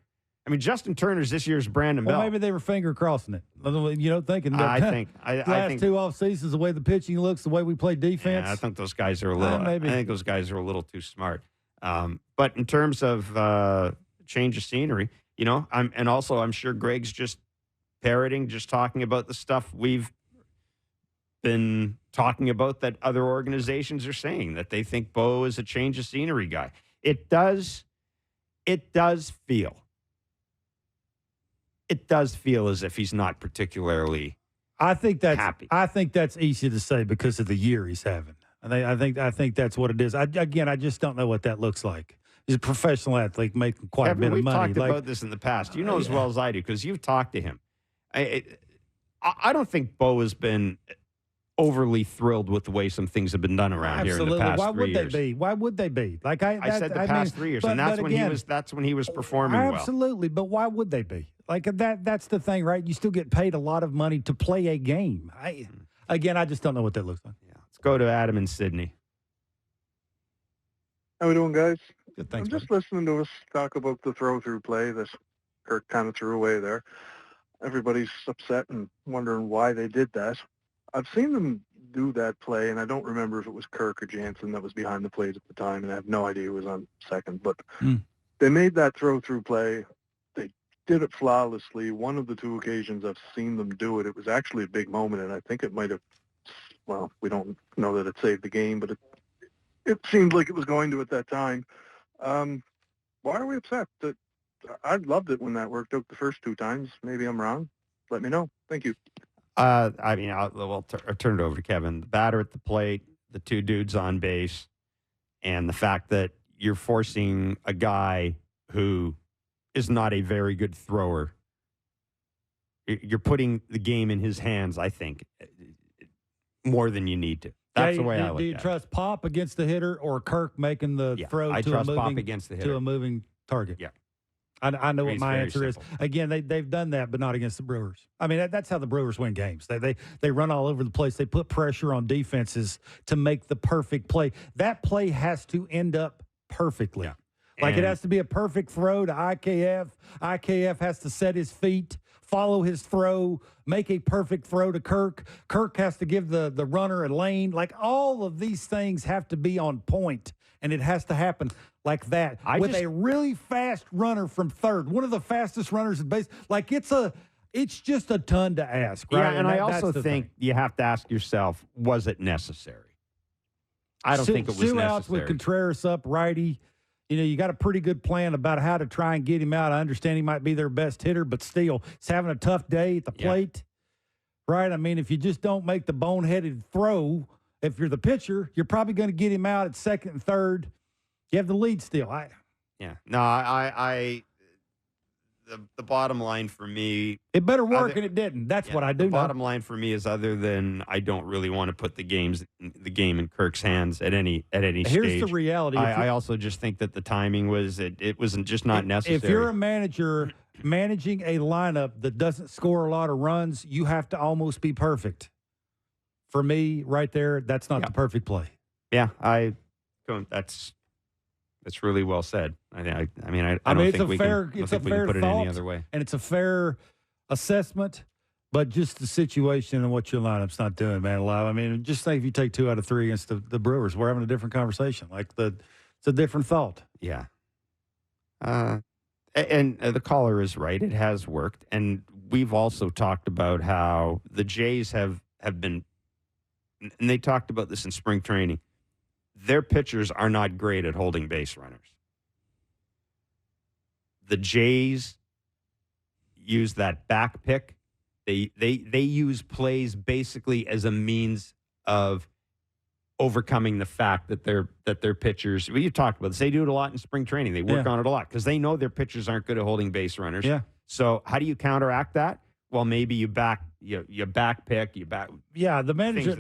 Justin Turner's this year's Brandon Bell. Maybe they were finger crossing it. Thinking that. I think last two off seasons, the way the pitching looks, the way we play defense. Yeah, I think those guys are a little. I think those guys are a little too smart. But in terms of change of scenery, I'm sure Greg's just talking about the stuff we've been talking about that other organizations are saying, that they think Bo is a change of scenery guy. It does feel as if he's not particularly happy. I think that's easy to say because of the year he's having. I think that's what it is. I just don't know what that looks like. He's a professional athlete making quite a bit of money. We've talked about this in the past. You know as well as I do, because you've talked to him. I don't think Bo has been overly thrilled with the way some things have been done around here in the past 3 years. Why would they be? I said the past 3 years, and that's when he was performing well. Absolutely, but why would they be? That's the thing, right? You still get paid a lot of money to play a game. I just don't know what that looks like. Yeah. Let's go to Adam in Sydney. How we doing, guys? Good, thanks. I'm just listening to us talk about the throw-through play that Kirk kind of threw away there. Everybody's upset and wondering why they did that. I've seen them do that play, and I don't remember if it was Kirk or Jansen that was behind the plate at the time, and I have no idea who was on second. But they made that throw-through play. They did it flawlessly. One of the two occasions I've seen them do it, it was actually a big moment, and I think it might have, well, we don't know that it saved the game, but it seemed like it was going to at that time. Why are we upset? I loved it when that worked out the first two times. Maybe I'm wrong. Let me know. Thank you. I mean, I'll turn it over to Kevin. The batter at the plate, the two dudes on base, and the fact that you're forcing a guy who is not a very good thrower. You're putting the game in his hands, I think, more than you need to. That's the way I look at it. Do you trust Pop against the hitter or Kirk making the throw I to trust Pop against the hitter. to a moving target? Yeah. I know what my answer simple. is. Again, they've done that, but not against the Brewers. I mean, that's how the Brewers win games. They run all over the place. They put pressure on defenses to make the perfect play. That play has to end up perfectly. Yeah. Like it has to be a perfect throw to IKF. IKF has to set his feet, follow his throw, make a perfect throw to Kirk. Kirk has to give the runner a lane. Like all of these things have to be on point, and it has to happen like that with a really fast runner from third, one of the fastest runners at base. Like it's just a ton to ask, right? Yeah, and I also think you have to ask yourself, was it necessary? I don't think it was necessary. 2 outs with Contreras up, righty. You know, you got a pretty good plan about how to try and get him out. I understand he might be their best hitter, but still, he's having a tough day at the plate, right? I mean, if you just don't make the boneheaded throw, if you're the pitcher, you're probably going to get him out at second and third. You have the lead still. The bottom line for me, it better work, and it didn't. That's what I do. The bottom line for me is, other than I don't really want to put the game in Kirk's hands at any stage. Here's the reality. I also just think that the timing was it wasn't just not necessary. If you're a manager managing a lineup that doesn't score a lot of runs, you have to almost be perfect. For me, right there, that's not the perfect play. Yeah, that's really well said. I don't think we can put it any other way. And it's a fair assessment, but just the situation and what your lineup's not doing, man, alive. I mean, just think if you take 2 out of 3 against the Brewers, we're having a different conversation. Like it's a different thought. Yeah. And the caller is right. It has worked. And we've also talked about how the Jays have been, and they talked about this in spring training, their pitchers are not great at holding base runners. The Jays use that back pick. They use plays basically as a means of overcoming the fact that their pitchers. Well, you talked about this. They do it a lot in spring training. They work on it a lot because they know their pitchers aren't good at holding base runners. Yeah. So how do you counteract that? Well, maybe you back pick. Yeah, the manager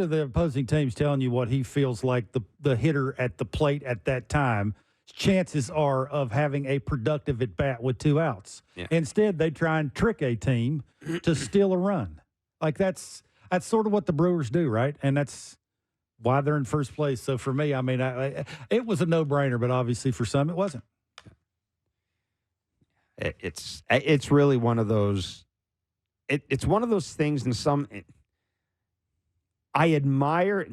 of the opposing team's telling you what he feels like the hitter at the plate at that time. Chances are of having a productive at bat with 2 outs. Yeah. Instead, they try and trick a team to steal a run. Like that's sort of what the Brewers do, right? And that's why they're in first place. So for me, I mean, it was a no-brainer, but obviously for some it wasn't. It's really one of those. It's one of those things. I admire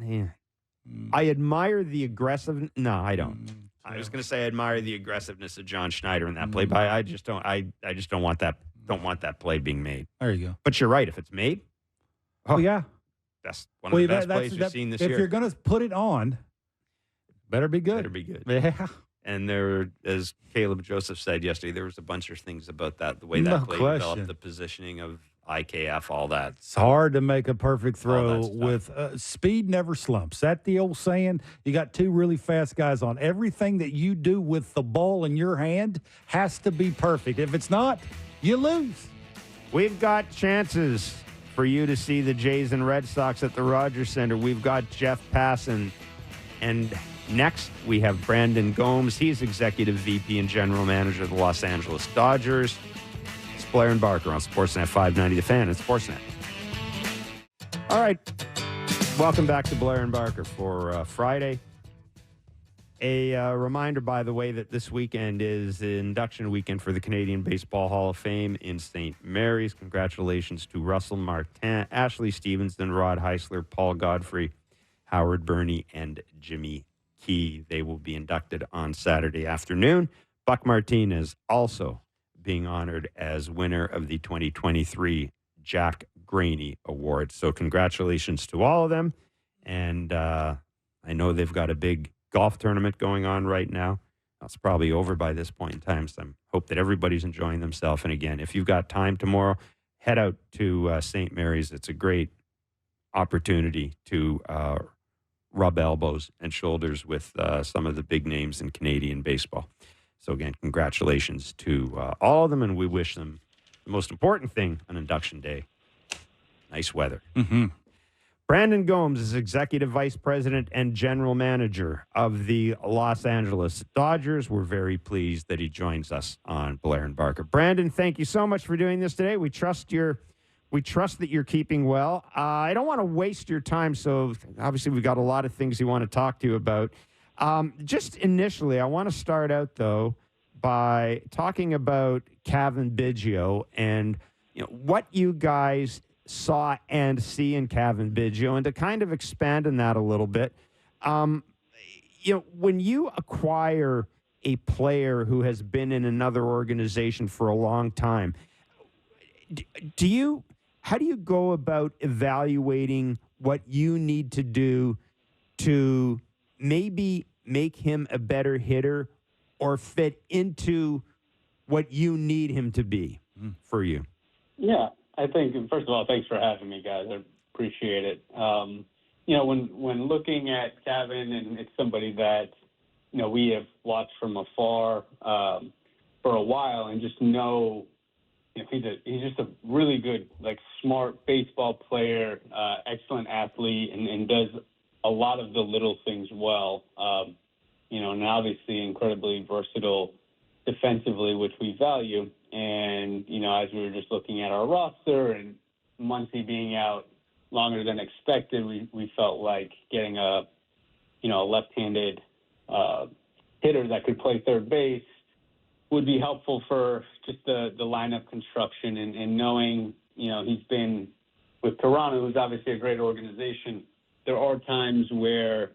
the aggressive. No, I don't. I was going to say I admire the aggressiveness of John Schneider in that play, but I just don't. I just don't want that. Don't want that play being made. There you go. But you're right. If it's made, yeah, that's one of the best plays we've seen this year. If you're going to put it on, better be good. Better be good. Yeah. And there, as Caleb Joseph said yesterday, there was a bunch of things about that, the way that play developed, the positioning of IKF, all that. It's hard to make a perfect throw with speed never slumps. That the old saying, you got 2 really fast guys on. Everything that you do with the ball in your hand has to be perfect. If it's not, you lose. We've got chances for you to see the Jays and Red Sox at the Rogers Center. We've got Jeff Passan. And next, we have Brandon Gomes. He's Executive VP and General Manager of the Los Angeles Dodgers. It's Blair and Barker on Sportsnet 590, The Fan and Sportsnet. All right. Welcome back to Blair and Barker for Friday. A reminder, by the way, that this weekend is the induction weekend for the Canadian Baseball Hall of Fame in St. Mary's. Congratulations to Russell Martin, Ashley Stevenson, Rod Heisler, Paul Godfrey, Howard Burney, and Jimmy Key. They will be inducted on Saturday afternoon. Buck Martinez also being honored as winner of the 2023 Jack Graney Award. So congratulations to all of them. And I know they've got a big golf tournament going on right now. It's probably over by this point in time, so I hope that everybody's enjoying themselves. And again, if you've got time tomorrow, head out to St. Mary's. It's a great opportunity to rub elbows and shoulders with some of the big names in Canadian baseball. So again, congratulations to all of them, and we wish them the most important thing on induction day, nice weather. Mm-hmm. Brandon Gomes is Executive Vice President and General Manager of the Los Angeles Dodgers. We're very pleased that he joins us on Blair and Barker. Brandon, thank you so much for doing this today. We trust that you're keeping well. I don't want to waste your time, so obviously we've got a lot of things we want to talk to you about. Just initially, I want to start out, though, by talking about Cavan Biggio and what you guys saw and see in Cavan Biggio, and to kind of expand on that a little bit. When you acquire a player who has been in another organization for a long time, how do you go about evaluating what you need to do to maybe make him a better hitter or fit into what you need him to be for you? Yeah, I think, first of all, thanks for having me, guys. I appreciate it. When looking at Cavan, and it's somebody that, we have watched from afar for a while and just know, he's just a really good, smart baseball player, excellent athlete, and does a lot of the little things well. And obviously incredibly versatile defensively, which we value. And, as we were just looking at our roster and Muncy being out longer than expected, we felt like getting a left-handed hitter that could play third base would be helpful for just the lineup construction and knowing, he's been with Toronto, who's obviously a great organization. There are times where,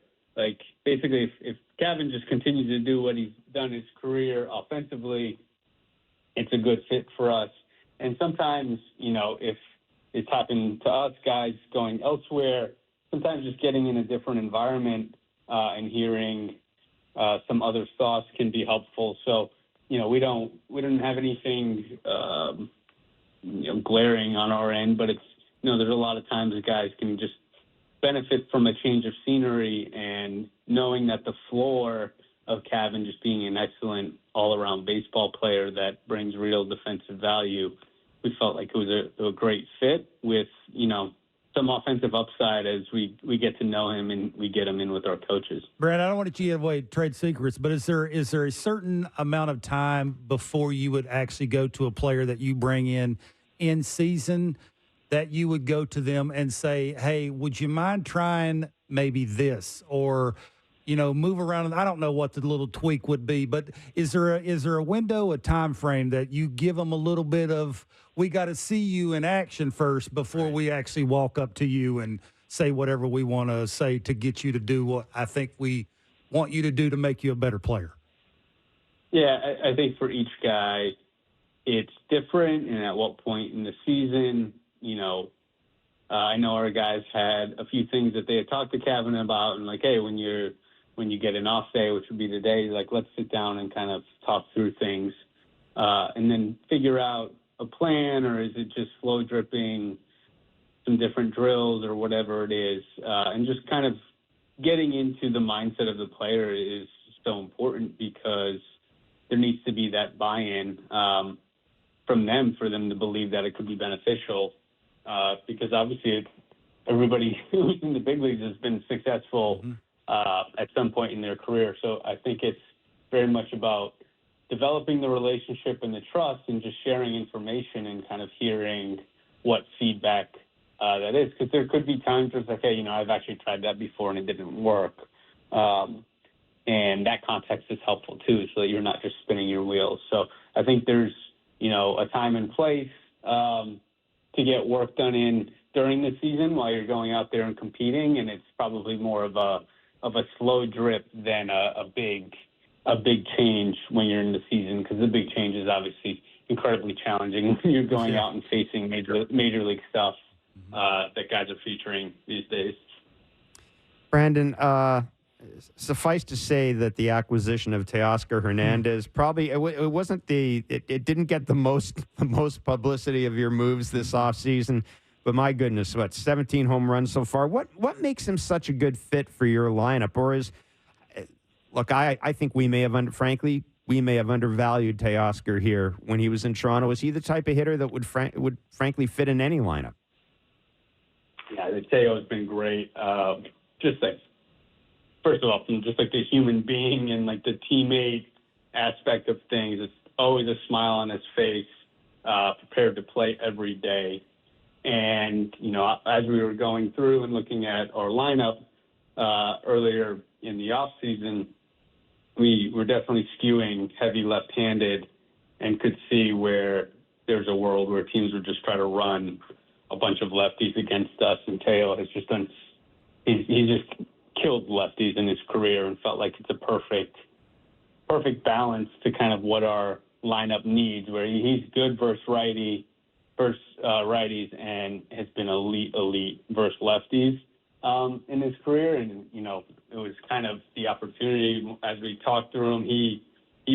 basically if Cavan just continues to do what he's done his career offensively, it's a good fit for us. And sometimes, if it's happened to us guys going elsewhere, sometimes just getting in a different environment and hearing some other thoughts can be helpful. So, we don't have anything, glaring on our end, but it's, there's a lot of times that guys can just benefit from a change of scenery, and knowing that the floor of Cavan just being an excellent all-around baseball player that brings real defensive value, we felt like it was a great fit with, some offensive upside as we get to know him and we get him in with our coaches. Brad, I don't want to give away trade secrets, but is there a certain amount of time before you would actually go to a player that you bring in season that you would go to them and say, hey, would you mind trying maybe this, or move around? I don't know what the little tweak would be, but is there a window, a time frame that you give them a little bit of, we got to see you in action first before we actually walk up to you and say whatever we want to say to get you to do what I think we want you to do to make you a better player? Yeah, I think for each guy, it's different, and at what point in the season, I know our guys had a few things that they had talked to Cavan about, and hey, when you get an off day, which would be the day, let's sit down and kind of talk through things, and then figure out a plan, or is it just flow dripping some different drills or whatever it is, and just kind of getting into the mindset of the player is so important, because there needs to be that buy-in from them for them to believe that it could be beneficial, because obviously everybody who's in the big leagues has been successful at some point in their career. So I think it's very much about developing the relationship and the trust, and just sharing information and kind of hearing what feedback that is. Because there could be times where it's hey, I've actually tried that before and it didn't work. And that context is helpful too, so that you're not just spinning your wheels. So I think there's, a time and place to get work done in during the season while you're going out there and competing. And it's probably more of a slow drip than a big change when you're in the season, because the big change is obviously incredibly challenging when you're going out and facing major league stuff that guys are featuring these days. Brandon, suffice to say that the acquisition of Teoscar Hernandez probably it wasn't it didn't get the most publicity of your moves this offseason, but my goodness, 17 home runs so far. What makes him such a good fit for your lineup? Or look, I think we may have undervalued Teoscar here when he was in Toronto. Is he the type of hitter that would frankly fit in any lineup? Yeah, Teo has been great. Just like, first of all, from just like the human being and like the teammate aspect of things, it's always a smile on his face, prepared to play every day. And, as we were going through and looking at our lineup earlier in the off season, we were definitely skewing heavy left-handed and could see where there's a world where teams would just try to run a bunch of lefties against us. And Teo has just done he just killed lefties in his career and felt like it's a perfect balance to kind of what our lineup needs, where he's good versus righties and has been elite versus lefties in his career. And, it was kind of the opportunity as we talked through him. He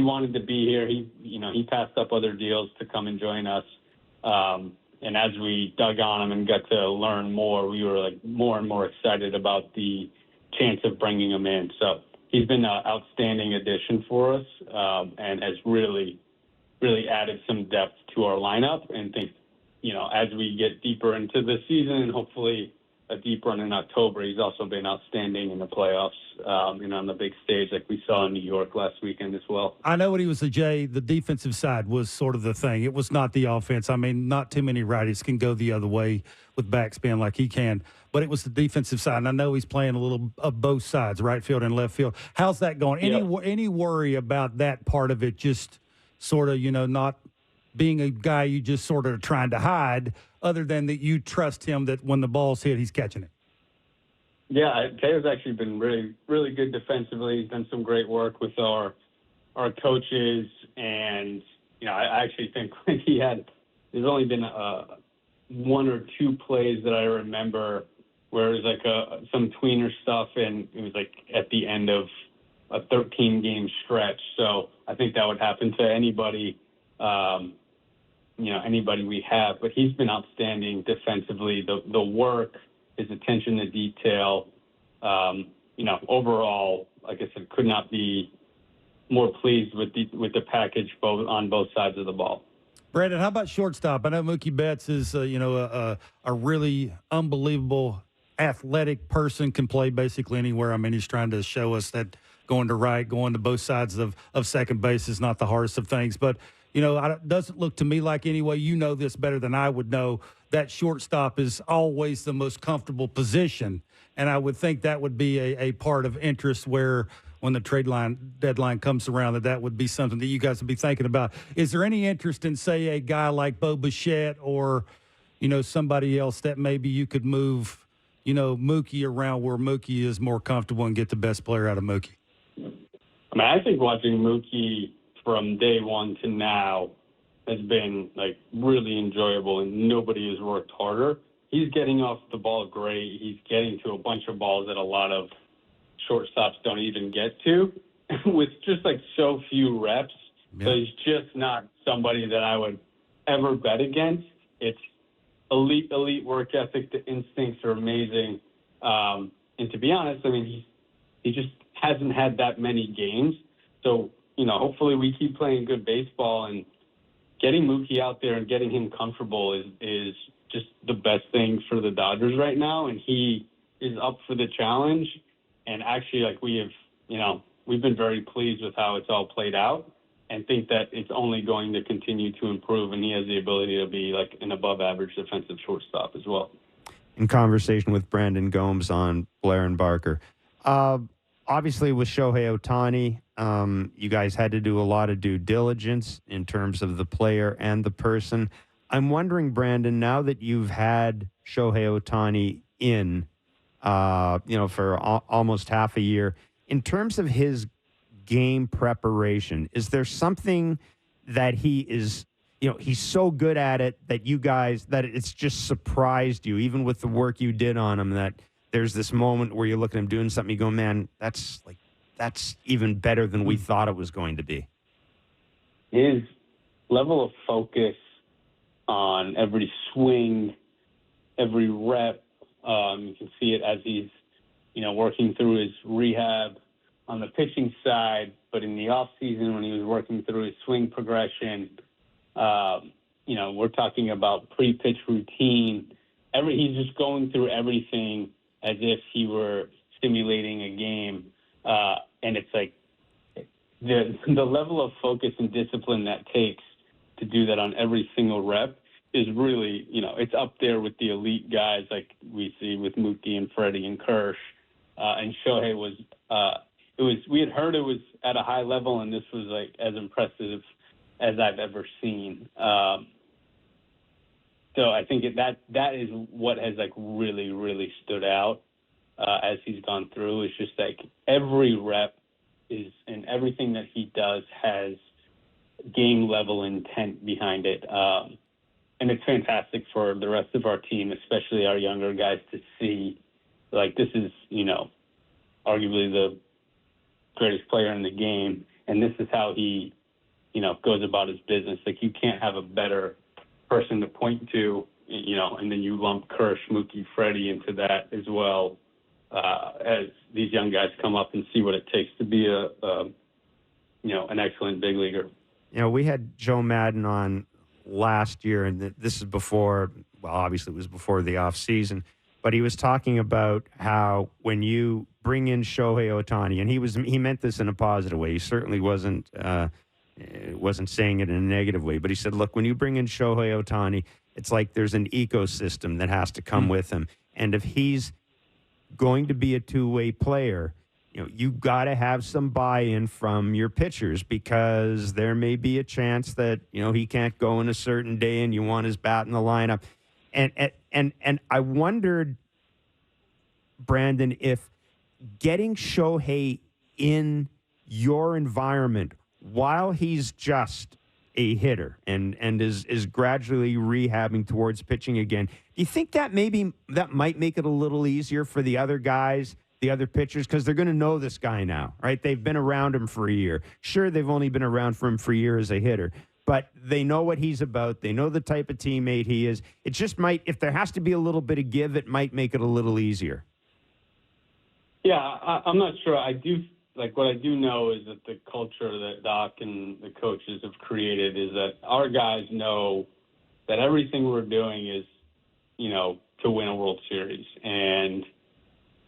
wanted to be here. He passed up other deals to come and join us. And as we dug on him and got to learn more, we were like more and more excited about the chance of bringing him in. So he's been an outstanding addition for us and has really, really added some depth to our lineup. And think, as we get deeper into the season and hopefully a deep run in October, he's also been outstanding in the playoffs and on the big stage like we saw in New York last weekend as well. I know when he was the defensive side was sort of the thing. It was not the offense. I mean, not too many righties can go the other way with backspin like he can, but it was the defensive side. And I know he's playing a little of both sides, right field and left field. How's that going? Any worry about that part of it, just sort of, not being a guy you just sort of trying to hide, other than that you trust him that when the ball's hit, he's catching it? Yeah, Teo's actually been really, really good defensively. He's done some great work with our coaches, and I actually think there's only been one or two plays that I remember where it was like some tweener stuff, and it was like at the end of a 13-game stretch. So I think that would happen to anybody. Anybody we have, but he's been outstanding defensively. The work, his attention to detail, overall, like I said, could not be more pleased with the package on both sides of the ball. Brandon, how about shortstop? I know Mookie Betts is, a really unbelievable athletic person, can play basically anywhere. I mean, he's trying to show us that going to right, going to both sides of second base is not the hardest of things, but it doesn't look to me like, anyway, this better than I would know, that shortstop is always the most comfortable position. And I would think that would be a part of interest where when the trade deadline comes around, that would be something that you guys would be thinking about. Is there any interest in, say, a guy like Bichette or, somebody else that maybe you could move, Mookie around where Mookie is more comfortable and get the best player out of Mookie? I think watching Mookie from day one to now has been like really enjoyable, and nobody has worked harder. He's getting off the ball great. He's getting to a bunch of balls that a lot of shortstops don't even get to with just like so few reps. Yeah. So he's just not somebody that I would ever bet against. It's elite work ethic. The instincts are amazing. And to be honest, he just hasn't had that many games. So, hopefully we keep playing good baseball, and getting Mookie out there and getting him comfortable is just the best thing for the Dodgers right now. And he is up for the challenge. And actually, we've been very pleased with how it's all played out, and think that it's only going to continue to improve. And he has the ability to be like an above average defensive shortstop as well. In conversation with Brandon Gomes on Blair and Barker. Obviously, with Shohei Ohtani, you guys had to do a lot of due diligence in terms of the player and the person. I'm wondering, Brandon, now that you've had Shohei Ohtani in, for almost half a year, in terms of his game preparation, is there something that he is, he's so good at it that that it's just surprised you, even with the work you did on him, that there's this moment where you look at him doing something, you go, man, that's even better than we thought it was going to be. His level of focus on every swing, every rep, you can see it as he's, working through his rehab on the pitching side, but in the off season when he was working through his swing progression, we're talking about pre-pitch routine. He's just going through everything as if he were simulating a game. And it's like the level of focus and discipline that takes to do that on every single rep is really, it's up there with the elite guys like we see with Mookie and Freddie and Kersh. And Shohei we had heard it was at a high level, and this was like as impressive as I've ever seen. So I think that is what has like really, really stood out as he's gone through. It's just like every rep is, and everything that he does has game level intent behind it. And it's fantastic for the rest of our team, especially our younger guys, to see like this is, arguably the greatest player in the game, and this is how he, goes about his business. Like you can't have a better person to point to, and then you lump Kersh, Mookie, Freddie into that as well, as these young guys come up and see what it takes to be an excellent big leaguer. We had Joe Madden on last year, and this is before, well, obviously it was before the off season, but he was talking about how when you bring in Shohei Ohtani, and he meant this in a positive way. He certainly wasn't saying it in a negative way, but he said, look, when you bring in Shohei Ohtani, it's like there's an ecosystem that has to come with him. And if he's going to be a two-way player, you got to have some buy-in from your pitchers, because there may be a chance that, he can't go in a certain day and you want his bat in the lineup. And I wondered, Brandon, if getting Shohei in your environment while he's just a hitter and is gradually rehabbing towards pitching again, do you think that might make it a little easier for the other guys, the other pitchers, because they're going to know this guy now, right? They've been around him for a year. Sure, they've only been around for him for a year as a hitter, but they know what he's about. They know the type of teammate he is. It just might, if there has to be a little bit of give, it might make it a little easier. Yeah, I'm not sure. What I do know is that the culture that Doc and the coaches have created is that our guys know that everything we're doing is, to win a World Series. And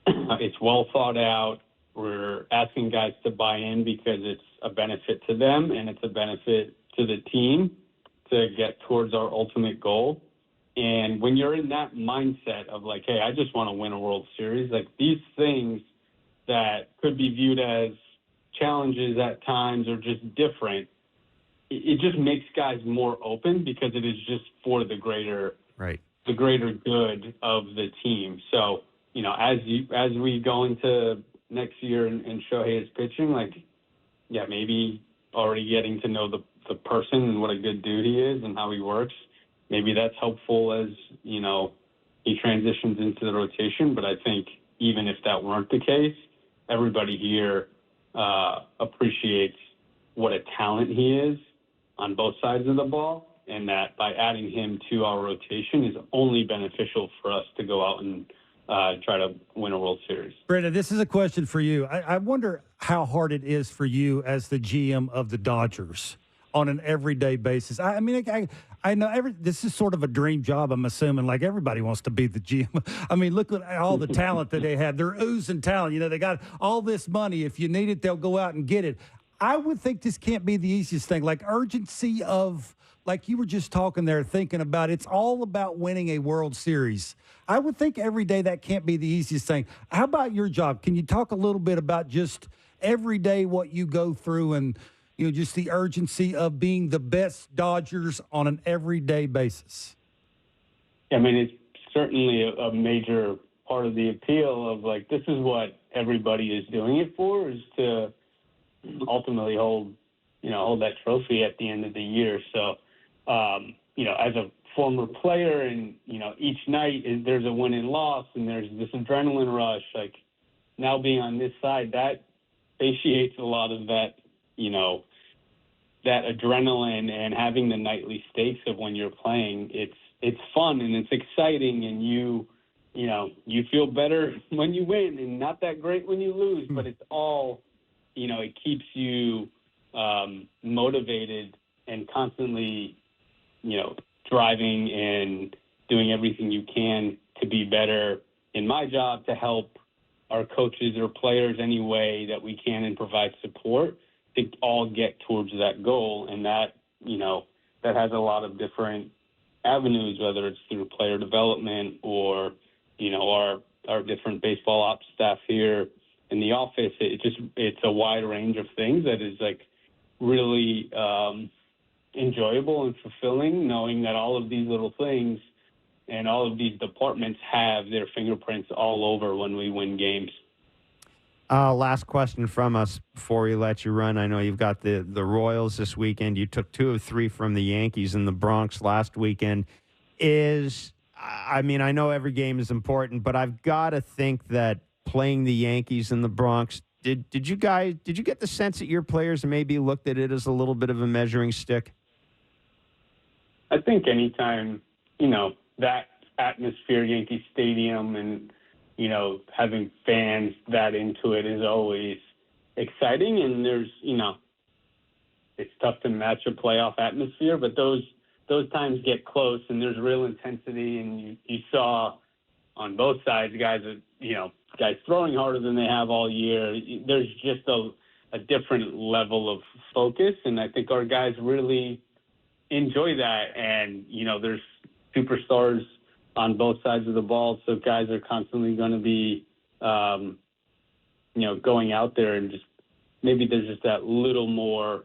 it's well thought out. We're asking guys to buy in because it's a benefit to them and it's a benefit to the team to get towards our ultimate goal. And when you're in that mindset of like, hey, I just want to win a World Series, like these things that could be viewed as challenges at times or just different, it just makes guys more open because it is just for the greater good of the team. So, as we go into next year and Shohei is pitching, maybe already getting to know the person and what a good dude he is and how he works. Maybe that's helpful as, he transitions into the rotation. But I think even if that weren't the case, everybody here appreciates what a talent he is on both sides of the ball, and that by adding him to our rotation is only beneficial for us to go out and try to win a World Series. Brandon, this is a question for you. I wonder how hard it is for you as the GM of the Dodgers on an everyday basis. I know this is sort of a dream job, I'm assuming. Like everybody wants to be the GM. I mean, look at all the talent that they have. They're oozing talent. They got all this money. If you need it, they'll go out and get it. I would think this can't be the easiest thing. Like urgency of, like you were just talking there, thinking about it's all about winning a World Series. I would think every day that can't be the easiest thing. How about your job? Can you talk a little bit about just every day what you go through and, just the urgency of being the best Dodgers on an everyday basis? I mean, it's certainly a major part of the appeal of this is what everybody is doing it for, is to ultimately hold that trophy at the end of the year. So as a former player, and each night there's a win and loss, and there's this adrenaline rush. Like now being on this side, that satiates a lot of that, that adrenaline, and having the nightly stakes of when you're playing. It's fun and it's exciting, and you feel better when you win and not that great when you lose, but it's all, it keeps you motivated and constantly, driving and doing everything you can to be better in my job, to help our coaches or players any way that we can and provide support to all get towards that goal. And that, that has a lot of different avenues, whether it's through player development or, our different baseball ops staff here in the office. It's a wide range of things that is like really enjoyable and fulfilling, knowing that all of these little things and all of these departments have their fingerprints all over when we win games. Last question from us before we let you run. I know you've got the Royals this weekend. You took 2 of 3 from the Yankees in the Bronx last weekend. I know every game is important, but I've got to think that playing the Yankees in the Bronx, did you get the sense that your players maybe looked at it as a little bit of a measuring stick? I think anytime, that atmosphere, Yankee Stadium, and, having fans that into it is always exciting. And there's, it's tough to match a playoff atmosphere, but those times get close and there's real intensity. And you saw on both sides, guys throwing harder than they have all year. There's just a different level of focus. And I think our guys really enjoy that. And, there's superstars on both sides of the ball. So guys are constantly going to be, going out there, and just maybe there's just that little more,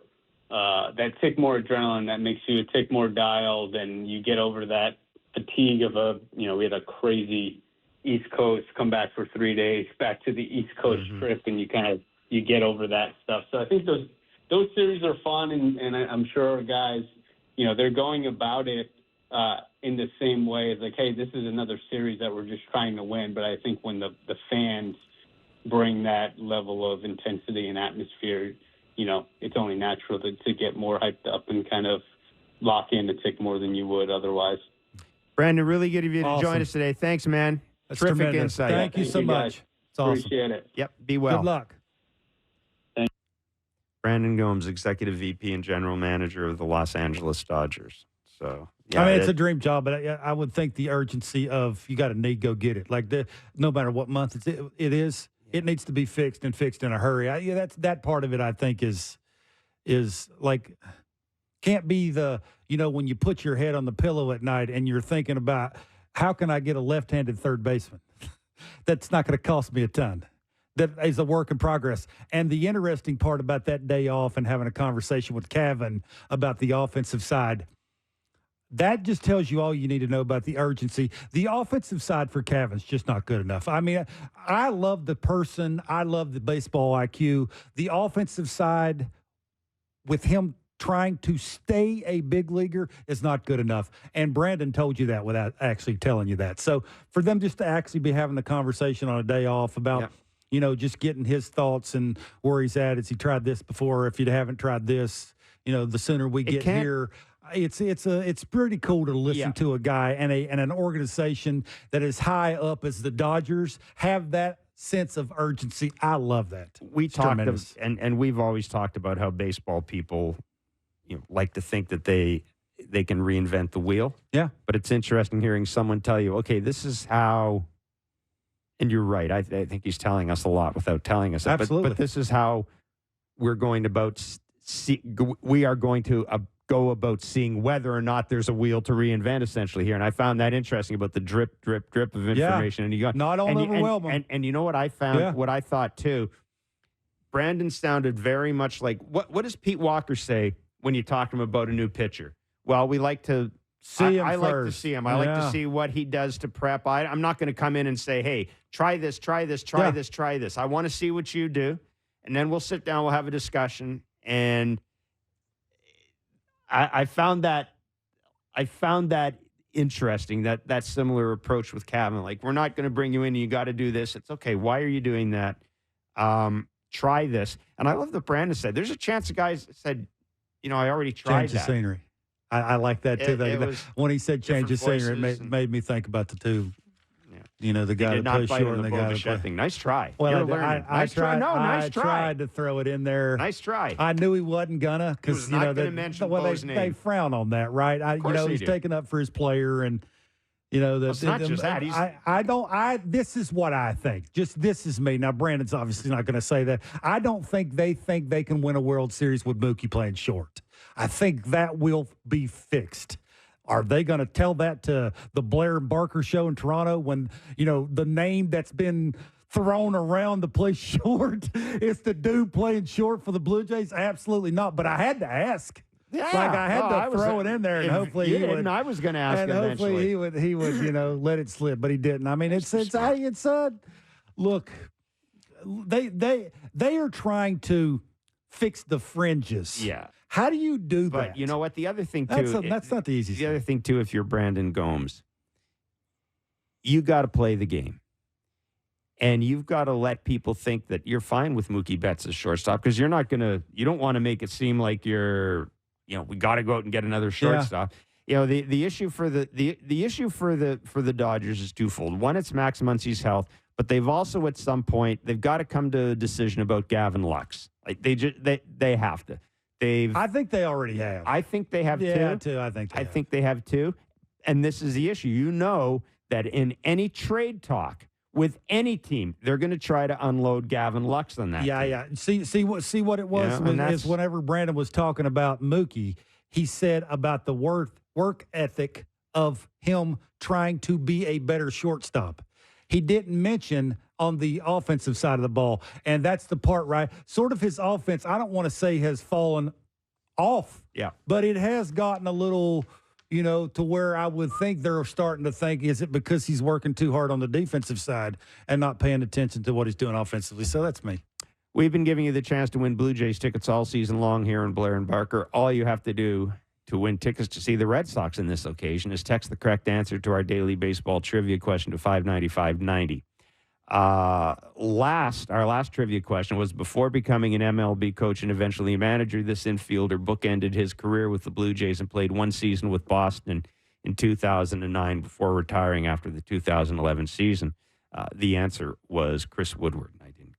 that tick more adrenaline that makes you a tick more dialed, and you get over that fatigue of we had a crazy East Coast, come back for 3 days, back to the East Coast trip, and you get over that stuff. So I think those series are fun, and I'm sure our guys, they're going about it in the same way as like, hey, this is another series that we're just trying to win. But I think when the fans bring that level of intensity and atmosphere, it's only natural to get more hyped up and kind of lock in to tick more than you would otherwise. Brandon, really good of you to join us today. Thanks, man. That's terrific tremendous. insight. Thank you so much. It's awesome. Appreciate it. Yep. Be well. Good luck. Thanks. Brandon Gomes, Executive VP and General Manager of the Los Angeles Dodgers. So, yeah, it's a dream job, but I would think the urgency of you got to need go get it. Like no matter what month it is, it needs to be fixed and fixed in a hurry. That part of it I think is like can't be the when you put your head on the pillow at night and you're thinking about how can I get a left-handed third baseman. That's not going to cost me a ton. That is a work in progress. And the interesting part about that day off and having a conversation with Cavan about the offensive side. That just tells you all you need to know about the urgency. The offensive side for Cavan's just not good enough. I mean, I love the person. I love the baseball IQ. The offensive side, with him trying to stay a big leaguer, is not good enough. And Brandon told you that without actually telling you that. So for them just to actually be having the conversation on a day off about, just getting his thoughts and where he's at. Has he tried this before? If you haven't tried this, the sooner we get here. It's pretty cool to listen to a guy and an organization that is high up as the Dodgers have that sense of urgency. I love that. We talked and we've always talked about how baseball people like to think that they can reinvent the wheel. Yeah. But it's interesting hearing someone tell you, okay, this is how, and you're right. I think he's telling us a lot without telling us. Absolutely. But this is how we're going to we are going to go about seeing whether or not there's a wheel to reinvent essentially here. And I found that interesting about the drip, drip, drip of information. And you got not all overwhelming. And you know what I found, what I thought too, Brandon sounded very much like, what does Pete Walker say when you talk to him about a new pitcher? Well, we like to see him. I like to see him. I like to see what he does to prep. I'm not going to come in and say, hey, try this, try this, try this, try this. I want to see what you do. And then we'll sit down, we'll have a discussion. And I found that I found that interesting, that similar approach with Cavan. Like, we're not going to bring you in. You got to do this. It's okay. Why are you doing that? Try this. And I love that Brandon said, there's a chance the guys said, I already tried change that. the scenery. I like that too. When he said change the scenery, it made me think about the two. Yeah. The guy that plays short and the guy that plays. Nice try. Well, I tried. No, nice try. I tried to throw it in there. Nice try. I knew he wasn't gonna because they frown on that, right? He's taking up for his player, and it's not just that. This is what I think. This is me. Now, Brandon's obviously not going to say that. I don't think they can win a World Series with Mookie playing short. I think that will be fixed. Are they going to tell that to the Blair and Barker show in Toronto when, the name that's been thrown around to play short is the dude playing short for the Blue Jays? Absolutely not. But I had to ask. Yeah, I had to throw it in there, and hopefully he would. I was going to ask and eventually. Hopefully he would, let it slip, but he didn't. I mean, look, they are trying to fix the fringes. Yeah. How do you do that? But you know what? The other thing, too. That's not the easiest. The other thing, too, if you're Brandon Gomes, you got to play the game. And you've got to let people think that you're fine with Mookie Betts as shortstop because you don't want to make it seem like you're, we got to go out and get another shortstop. Yeah. The issue for the issue for the Dodgers is twofold. One, it's Max Muncy's health, but they've also at some point they've got to come to a decision about Gavin Lux. Like they have to. I think they already have. I think they have too. I think they have too. And this is the issue. That in any trade talk with any team, they're going to try to unload Gavin Lux on that. Yeah. See what it was is whenever Brandon was talking about Mookie, he said about the work ethic of him trying to be a better shortstop. He didn't mention on the offensive side of the ball, and that's the part, right? Sort of his offense, I don't want to say has fallen off, but it has gotten a little, to where I would think they're starting to think, is it because he's working too hard on the defensive side and not paying attention to what he's doing offensively? So that's me. We've been giving you the chance to win Blue Jays tickets all season long here in Blair and Barker. All you have to do to win tickets to see the Red Sox in this occasion is text the correct answer to our daily baseball trivia question to 59590. Our last trivia question was, before becoming an MLB coach and eventually a manager, this infielder bookended his career with the Blue Jays and played one season with Boston in 2009 before retiring after the 2011 season. The answer was Chris Woodward. I didn't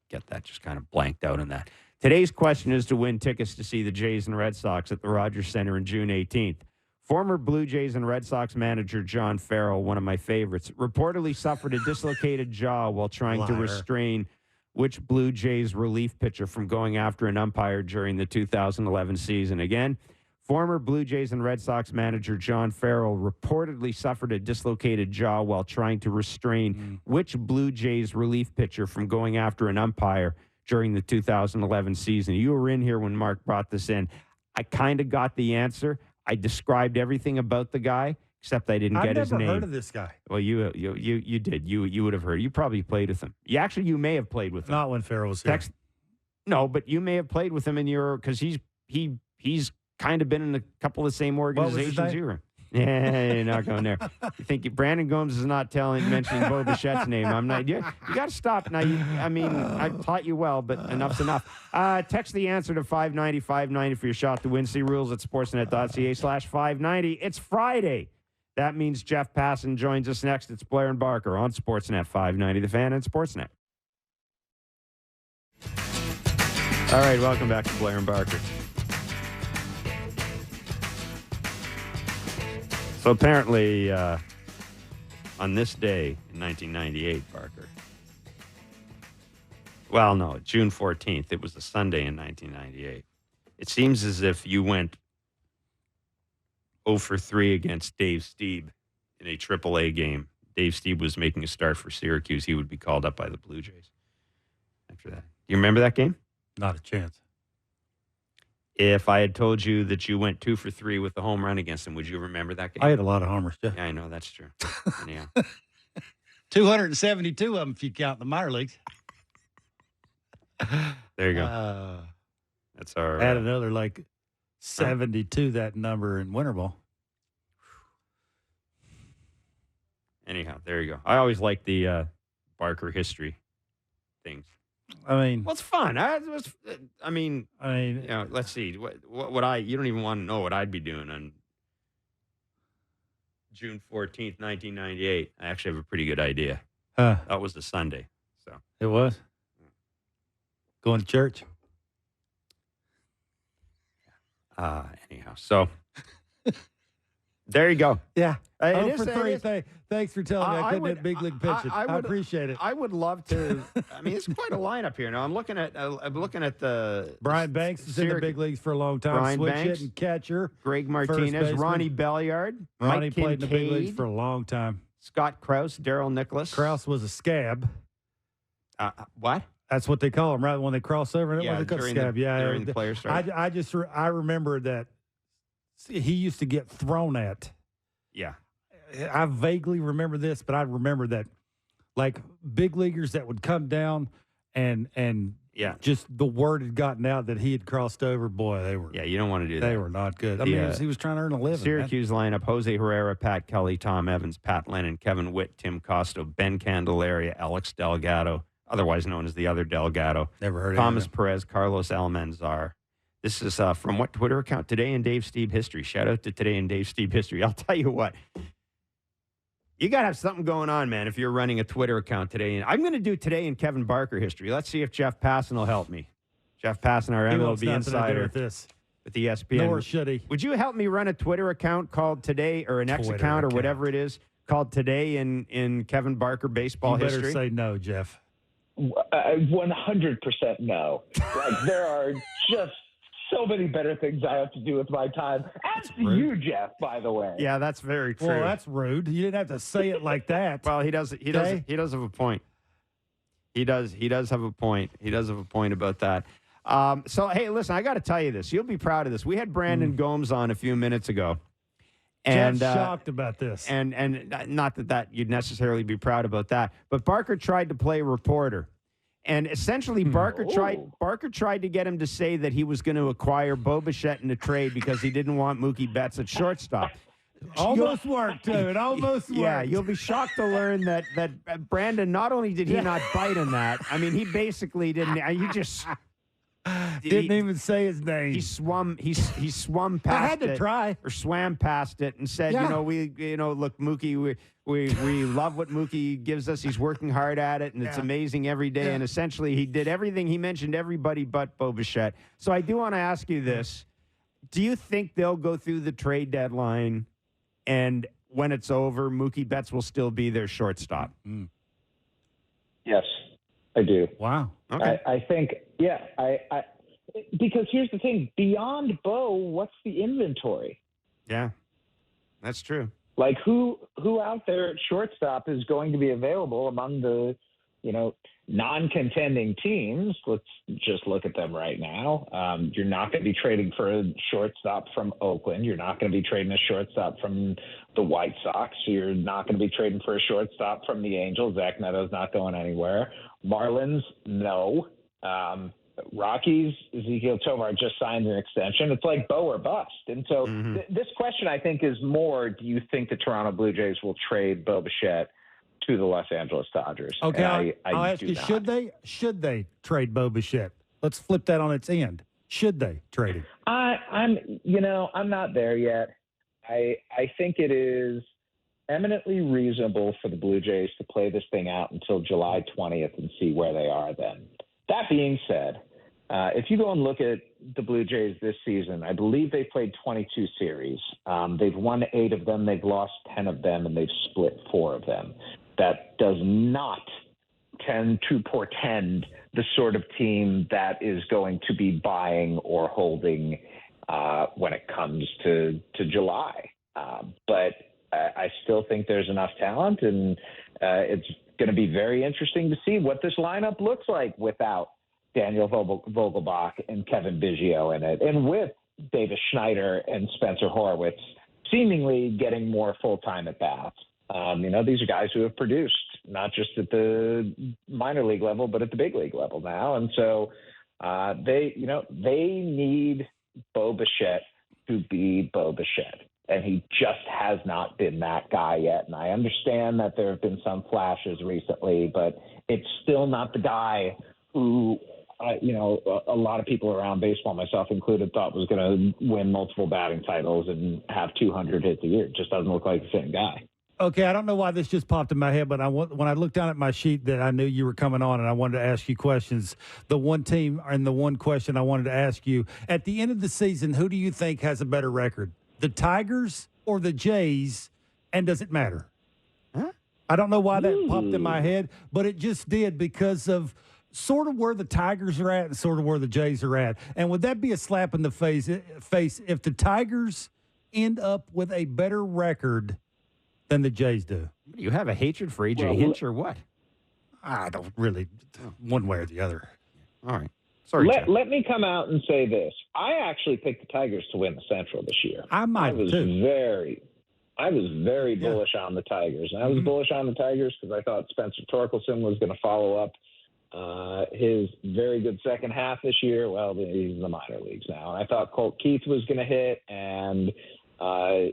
get that, just kind of blanked out on that. Today's question is to win tickets to see the Jays and Red Sox at the Rogers Center on June 18th. Former Blue Jays and Red Sox manager John Farrell, one of my favorites, reportedly suffered a dislocated jaw while trying to restrain which Blue Jays relief pitcher from going after an umpire during the 2011 season. Again, former Blue Jays and Red Sox manager John Farrell reportedly suffered a dislocated jaw while trying to restrain which Blue Jays relief pitcher from going after an umpire during the 2011 season. You were in here when Mark brought this in. I kind of got the answer. I described everything about the guy, except I didn't get his name. I've never heard of this guy. Well, you did. You would have heard. You probably played with him. You may have played with him. Not when Farrell was here. No, but you may have played with him in because he's kind of been in a couple of the same organizations you were in. Yeah, you're not going there. You think Brandon Gomes is not mentioning Bo Bichette's name? I'm not. You got to stop now. I taught you well, but enough's enough. Text the answer to 590-590 for your shot to win. See rules at sportsnet.ca/590. It's Friday. That means Jeff Passan joins us next. It's Blair and Barker on Sportsnet 590, The Fan and Sportsnet. All right, welcome back to Blair and Barker. So apparently, on this day in 1998, Barker. Well, no, June 14th. It was a Sunday in 1998. It seems as if you went 0 for 3 against Dave Stieb in a AAA game. Dave Stieb was making a start for Syracuse. He would be called up by the Blue Jays after that. Do you remember that game? Not a chance. If I had told you that you went 2 for 3 with the home run against him, would you remember that game? I had a lot of homers, too. Yeah, I know. That's true. Yeah. 272 of them if you count the minor leagues. There you go. That's our... Add another 72 that number in winter ball. Anyhow, there you go. I always like the Barker history things. I mean, Well, it's fun. I mean, you know, let's see. What would I? You don't even want to know what I'd be doing on June 14th, 1998. I actually have a pretty good idea. That was the Sunday. So it was going to church. Anyhow, so there you go. Yeah. It for is 3. Thanks for telling me I couldn't hit big league pitching. I appreciate it. I would love to. I mean, it's quite a lineup here. Now I'm looking at the Brian Banks is in the big leagues for a long time. Brian Switch Banks, hitting catcher. Greg Martinez, Ronnie Belliard, Ronnie Mike played in the big leagues Kincaid, for a long time. Scott Krause, Daryl Nicholas. Krause was a scab. What? That's what they call him, right? When they cross over, Yeah, during the player start. I remember that he used to get thrown at. Yeah. I vaguely remember this, but I remember that, like, big leaguers that would come down and just the word had gotten out that he had crossed over. Boy, they were. Yeah, you don't want to do that. They were not good. I mean, he was trying to earn a living. Syracuse lineup: Jose Herrera, Pat Kelly, Tom Evans, Pat Lennon, Kevin Witt, Tim Costo, Ben Candelaria, Alex Delgado, otherwise known as the other Delgado. Never heard of Thomas him. Perez, Carlos Almanzar. This is from what Twitter account? Today in Dave Steve History. Shout out to Today in Dave Steve History. I'll tell you what. You got to have something going on, man, if you're running a Twitter account today. And I'm going to do Today in Kevin Barker history. Let's see if Jeff Passan will help me. Jeff Passan, our MLB insider with this. With ESPN. Nor should he. Would you help me run a Twitter account called Today, or an X account, or whatever it is, called Today in Kevin Barker baseball history? You better say no, Jeff. 100% no. Like, there are just so many better things I have to do with my time. As to you, Jeff, by the way. Yeah, that's very true. Well, that's rude. You didn't have to say it like that. Well, he does have a point. He does have a point. He does have a point about that. So, hey, listen, I got to tell you this. You'll be proud of this. We had Brandon Gomes on a few minutes ago. And Jeff's shocked about this. And not that you'd necessarily be proud about that, but Barker tried to play reporter. And essentially, Barker tried to get him to say that he was going to acquire Bo Bichette in a trade because he didn't want Mookie Betts at shortstop. Almost worked, too. It almost worked. Yeah, you'll be shocked to learn that Brandon, not only did he not bite on that, I mean, he basically didn't. He just didn't even say his name. He swum past it. I had to try. Or swam past it and said, look, Mookie, we love what Mookie gives us. He's working hard at it, and it's amazing every day. Yeah. And essentially, he did everything. He mentioned everybody but Bo Bichette. So I do want to ask you this. Do you think they'll go through the trade deadline, and when it's over, Mookie Betts will still be their shortstop? Yes, I do. Wow. Okay. I think, I because here's the thing. Beyond Bo, what's the inventory? Yeah, that's true. Like, who out there at shortstop is going to be available among the, non-contending teams? Let's just look at them right now. You're not going to be trading for a shortstop from Oakland. You're not going to be trading a shortstop from the White Sox. You're not going to be trading for a shortstop from the Angels. Zach Netto's not going anywhere. Marlins, no. Rockies, Ezekiel Tovar just signed an extension. It's like Bo or bust. And so this question, I think, is more, do you think the Toronto Blue Jays will trade Bo Bichette to the Los Angeles Dodgers? Okay, I'll ask you, should they trade Bo Bichette? Let's flip that on its end. Should they trade him? I'm not there yet. I think it is eminently reasonable for the Blue Jays to play this thing out until July 20th and see where they are then. That being said, if you go and look at the Blue Jays this season, I believe they played 22 series. They've won 8 of them. They've lost 10 of them, and they've split 4 of them. That does not tend to portend the sort of team that is going to be buying or holding when it comes to July. But I still think there's enough talent, and it's going to be very interesting to see what this lineup looks like without Daniel Vogelbach and Cavan Biggio in it, and with Davis Schneider and Spencer Horwitz seemingly getting more full-time at bats. These are guys who have produced not just at the minor league level, but at the big league level now. And so they need Bo Bichette to be Bo Bichette. and he just has not been that guy yet. And I understand that there have been some flashes recently, but it's still not the guy who, a lot of people around baseball, myself included, thought was going to win multiple batting titles and have 200 hits a year. It just doesn't look like the same guy. Okay, I don't know why this just popped in my head, but when I looked down at my sheet that I knew you were coming on and I wanted to ask you questions, the one team and the one question I wanted to ask you, at the end of the season, who do you think has a better record, the Tigers or the Jays, and does it matter? Huh? I don't know why that popped in my head, but it just did because of sort of where the Tigers are at and sort of where the Jays are at. And would that be a slap in the face if the Tigers end up with a better record than the Jays do? You have a hatred for A.J. Hinch or what? I don't really, one way or the other. All right. Sorry, let me come out and say this. I actually picked the Tigers to win the Central this year. I was very bullish on the Tigers. And I was bullish on the Tigers because I thought Spencer Torkelson was going to follow up his very good second half this year. Well, he's in the minor leagues now. And I thought Colt Keith was going to hit, and I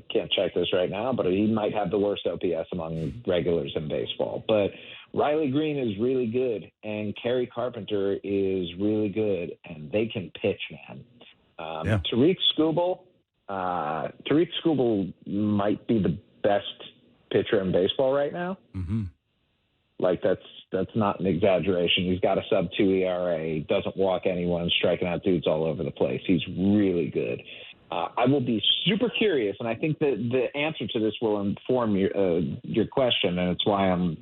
can't check this right now, but he might have the worst OPS among regulars in baseball. But Riley Green is really good, and Kerry Carpenter is really good, and they can pitch, man. Tariq Skubal might be the best pitcher in baseball right now. Mm-hmm. Like, that's not an exaggeration. He's got a sub-2 ERA. He doesn't walk anyone, striking out dudes all over the place. He's really good. I will be super curious, and I think that the answer to this will inform your question, and it's why I'm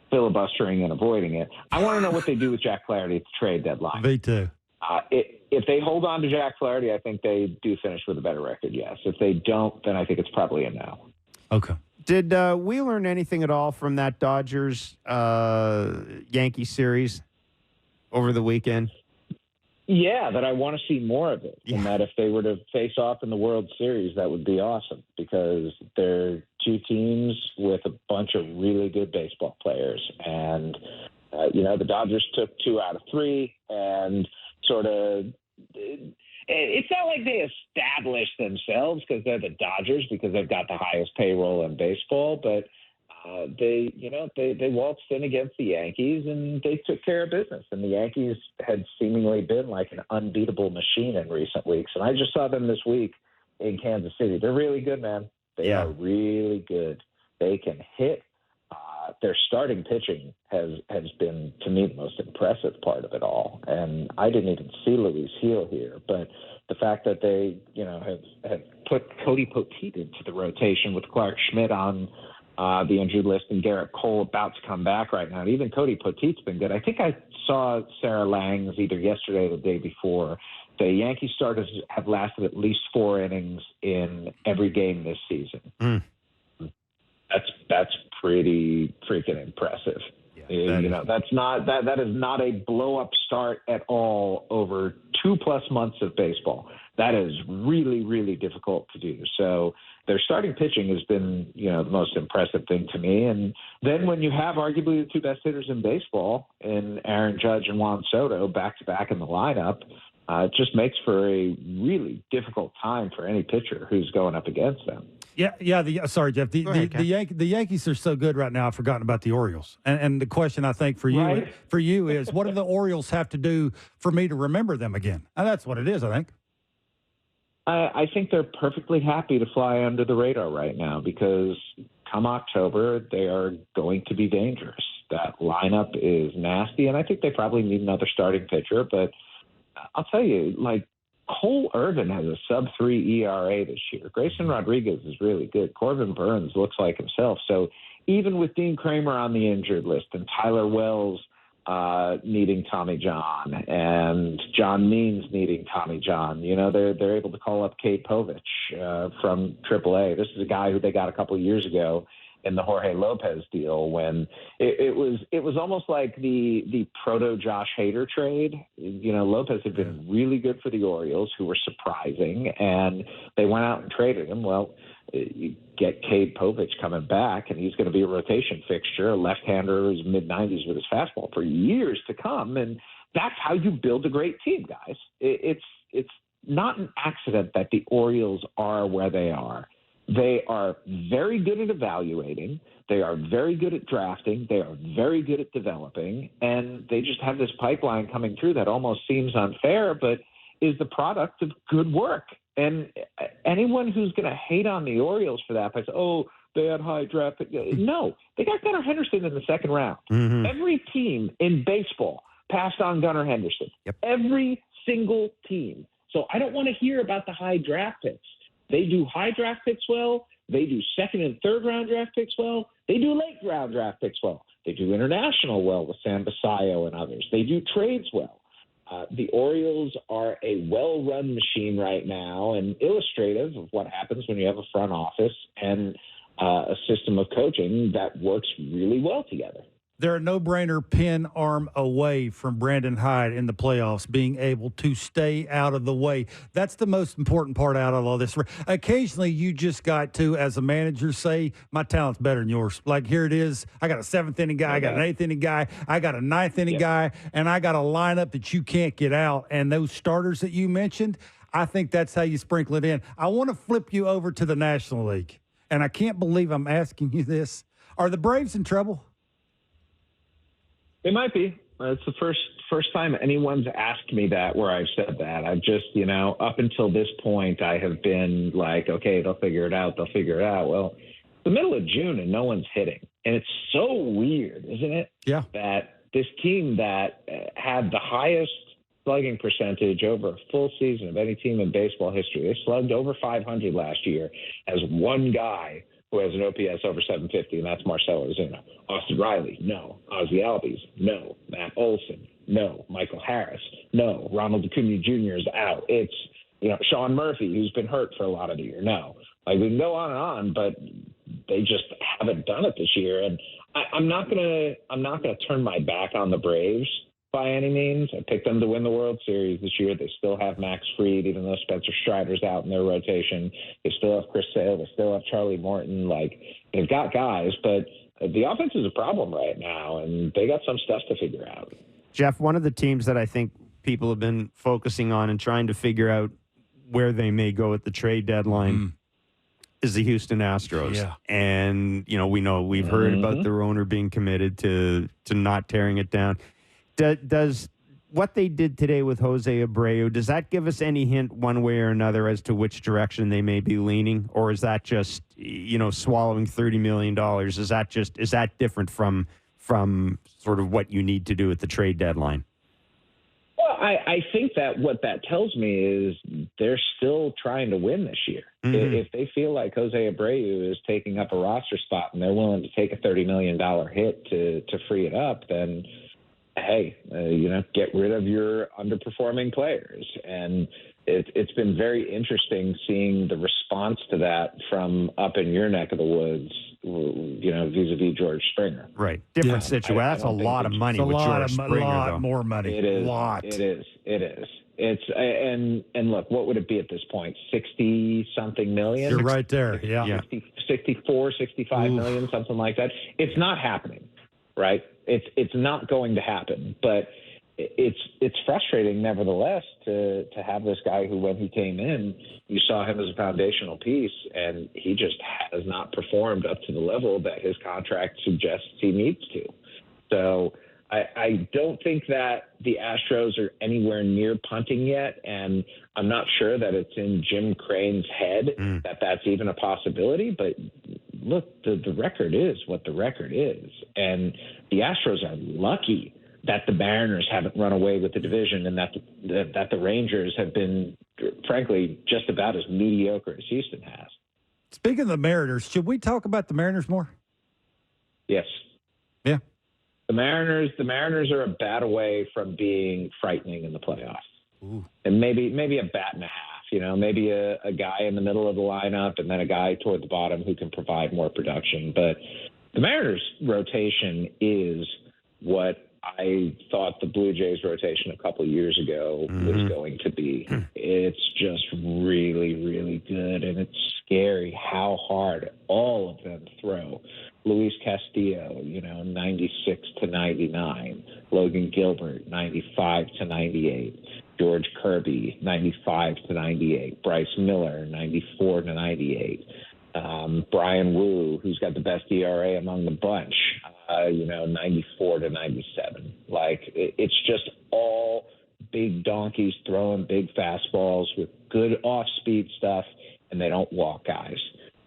filibustering and avoiding it. I want to know what they do with Jack Flaherty at the trade deadline. Me too. If they hold on to Jack Flaherty, I think they do finish with a better record, yes. If they don't, then I think it's probably a no. Okay. Did we learn anything at all from that Dodgers Yankee series over the weekend? Yeah, that I want to see more of it. Yeah. And that if they were to face off in the World Series, that would be awesome because they're two teams with a bunch of really good baseball players. And, the Dodgers took 2 out of 3 and sort of it's not like they established themselves because they're the Dodgers because they've got the highest payroll in baseball, but they waltzed in against the Yankees and they took care of business. And the Yankees had seemingly been like an unbeatable machine in recent weeks. And I just saw them this week in Kansas City. They're really good, man. They are really good. They can hit. Their starting pitching has been, to me, the most impressive part of it all. And I didn't even see Luis Gil here, but the fact that they, have put Cody Poteet into the rotation with Clark Schmidt on the injured list and Garrett Cole about to come back right now. And even Cody Poteet's been good. I think I saw Sarah Lang's either yesterday or the day before. The Yankee starters have lasted at least 4 innings in every game this season. That's pretty freaking impressive. Yeah, that is not a blow up start at all over 2+ months of baseball. That is really, really difficult to do. So their starting pitching has been, the most impressive thing to me. And then when you have arguably the 2 best hitters in baseball in Aaron Judge and Juan Soto back to back in the lineup, it just makes for a really difficult time for any pitcher who's going up against them. Yeah. Sorry, Jeff. The Yankees are so good right now. I've forgotten about the Orioles. And the question I think for you is, what do the Orioles have to do for me to remember them again? And that's what it is, I think. I think they're perfectly happy to fly under the radar right now because come October, they are going to be dangerous. That lineup is nasty, and I think they probably need another starting pitcher. But I'll tell you, Cole Irvin has a sub-3 ERA this year. Grayson Rodriguez is really good. Corbin Burns looks like himself. So even with Dean Kramer on the injured list and Tyler Wells needing Tommy John and John Means needing Tommy John, they're able to call up Kate Povich from AAA. This is a guy who they got a couple of years ago in the Jorge Lopez deal when it was almost like the proto Josh Hader trade. Lopez had been really good for the Orioles, who were surprising, and they went out and traded him. Well, you get Cade Povich coming back, and he's going to be a rotation fixture, a left-hander who's mid-90s with his fastball for years to come, and that's how you build a great team, guys. It's not an accident that the Orioles are where they are. They are very good at evaluating. They are very good at drafting. They are very good at developing. And they just have this pipeline coming through that almost seems unfair, but is the product of good work. And anyone who's going to hate on the Orioles for that, by saying, oh, they had high draft pick. No, they got Gunnar Henderson in the second round. Mm-hmm. Every team in baseball passed on Gunnar Henderson. Yep. Every single team. So I don't want to hear about the high draft picks. They do high draft picks well. They do second and third round draft picks well. They do late round draft picks well. They do international well with Sam Basayo and others. They do trades well. The Orioles are a well-run machine right now and illustrative of what happens when you have a front office and a system of coaching that works really well together. They're a no-brainer pin arm away from Brandon Hyde in the playoffs, being able to stay out of the way. That's the most important part out of all this. Occasionally, you just got to, as a manager, say, my talent's better than yours. Like, here it is. I got a seventh-inning guy. I got an eighth-inning guy. I got a ninth-inning guy. And I got a lineup that you can't get out. And those starters that you mentioned, I think that's how you sprinkle it in. I want to flip you over to the National League. And I can't believe I'm asking you this. Are the Braves in trouble? It might be. It's the first time anyone's asked me that where I've said that. I've just, up until this point, I have been like, okay, they'll figure it out. They'll figure it out. Well, it's the middle of June and no one's hitting. And it's so weird, isn't it? Yeah. That this team that had the highest slugging percentage over a full season of any team in baseball history, they slugged over 500 last year, as one guy who has an OPS over 750, and that's Marcell Ozuna. Austin Riley, no. Ozzie Albies, no. Matt Olson, no. Michael Harris, no. Ronald Acuna Jr. is out. It's, Sean Murphy, who's been hurt for a lot of the year, no. Like, we can go on and on, but they just haven't done it this year. And I'm not gonna turn my back on the Braves by any means. I picked them to win the World Series this year. They still have Max Fried, even though Spencer Strider's out in their rotation. They still have Chris Sale. They still have Charlie Morton. Like, they've got guys, but the offense is a problem right now, and they got some stuff to figure out. Jeff, one of the teams that I think people have been focusing on and trying to figure out where they may go at the trade deadline is the Houston Astros. Yeah. And, we've heard about their owner being committed to not tearing it down. Does what they did today with Jose Abreu, does that give us any hint one way or another as to which direction they may be leaning? Or is that just, swallowing $30 million? Is that different from sort of what you need to do at the trade deadline? Well, I think that what that tells me is they're still trying to win this year. Mm-hmm. If they feel like Jose Abreu is taking up a roster spot and they're willing to take a $30 million hit to free it up, then hey, get rid of your underperforming players. And it's been very interesting seeing the response to that from up in your neck of the woods, vis-a-vis George Springer. Right. Different situation. That's a lot of money with George Springer, a lot though. More money. It is. A lot. It is. It's and look, what would it be at this point? 60-something million? You're right there. Yeah. 64, 65 million, something like that. It's not happening. Right? It's not going to happen, but it's frustrating nevertheless to have this guy who, when he came in, you saw him as a foundational piece, and he just has not performed up to the level that his contract suggests he needs to. So I don't think that the Astros are anywhere near punting yet, and I'm not sure that it's in Jim Crane's head that that's even a possibility, but look, the record is what the record is. And the Astros are lucky that the Mariners haven't run away with the division and that the Rangers have been, frankly, just about as mediocre as Houston has. Speaking of the Mariners, should we talk about the Mariners more? Yes. Yeah. The Mariners are a bat away from being frightening in the playoffs. Ooh. And maybe a bat and a half. Maybe a guy in the middle of the lineup and then a guy toward the bottom who can provide more production. But the Mariners' rotation is what I thought the Blue Jays' rotation a couple of years ago was going to be. It's just really, really good, and it's scary how hard all of them throw. Luis Castillo, 96 to 99. Logan Gilbert, 95 to 98. George Kirby, 95-98. Bryce Miller, 94-98. Brian Wu, who's got the best ERA among the bunch, 94-97. Like, it's just all big donkeys throwing big fastballs with good off-speed stuff, and they don't walk guys.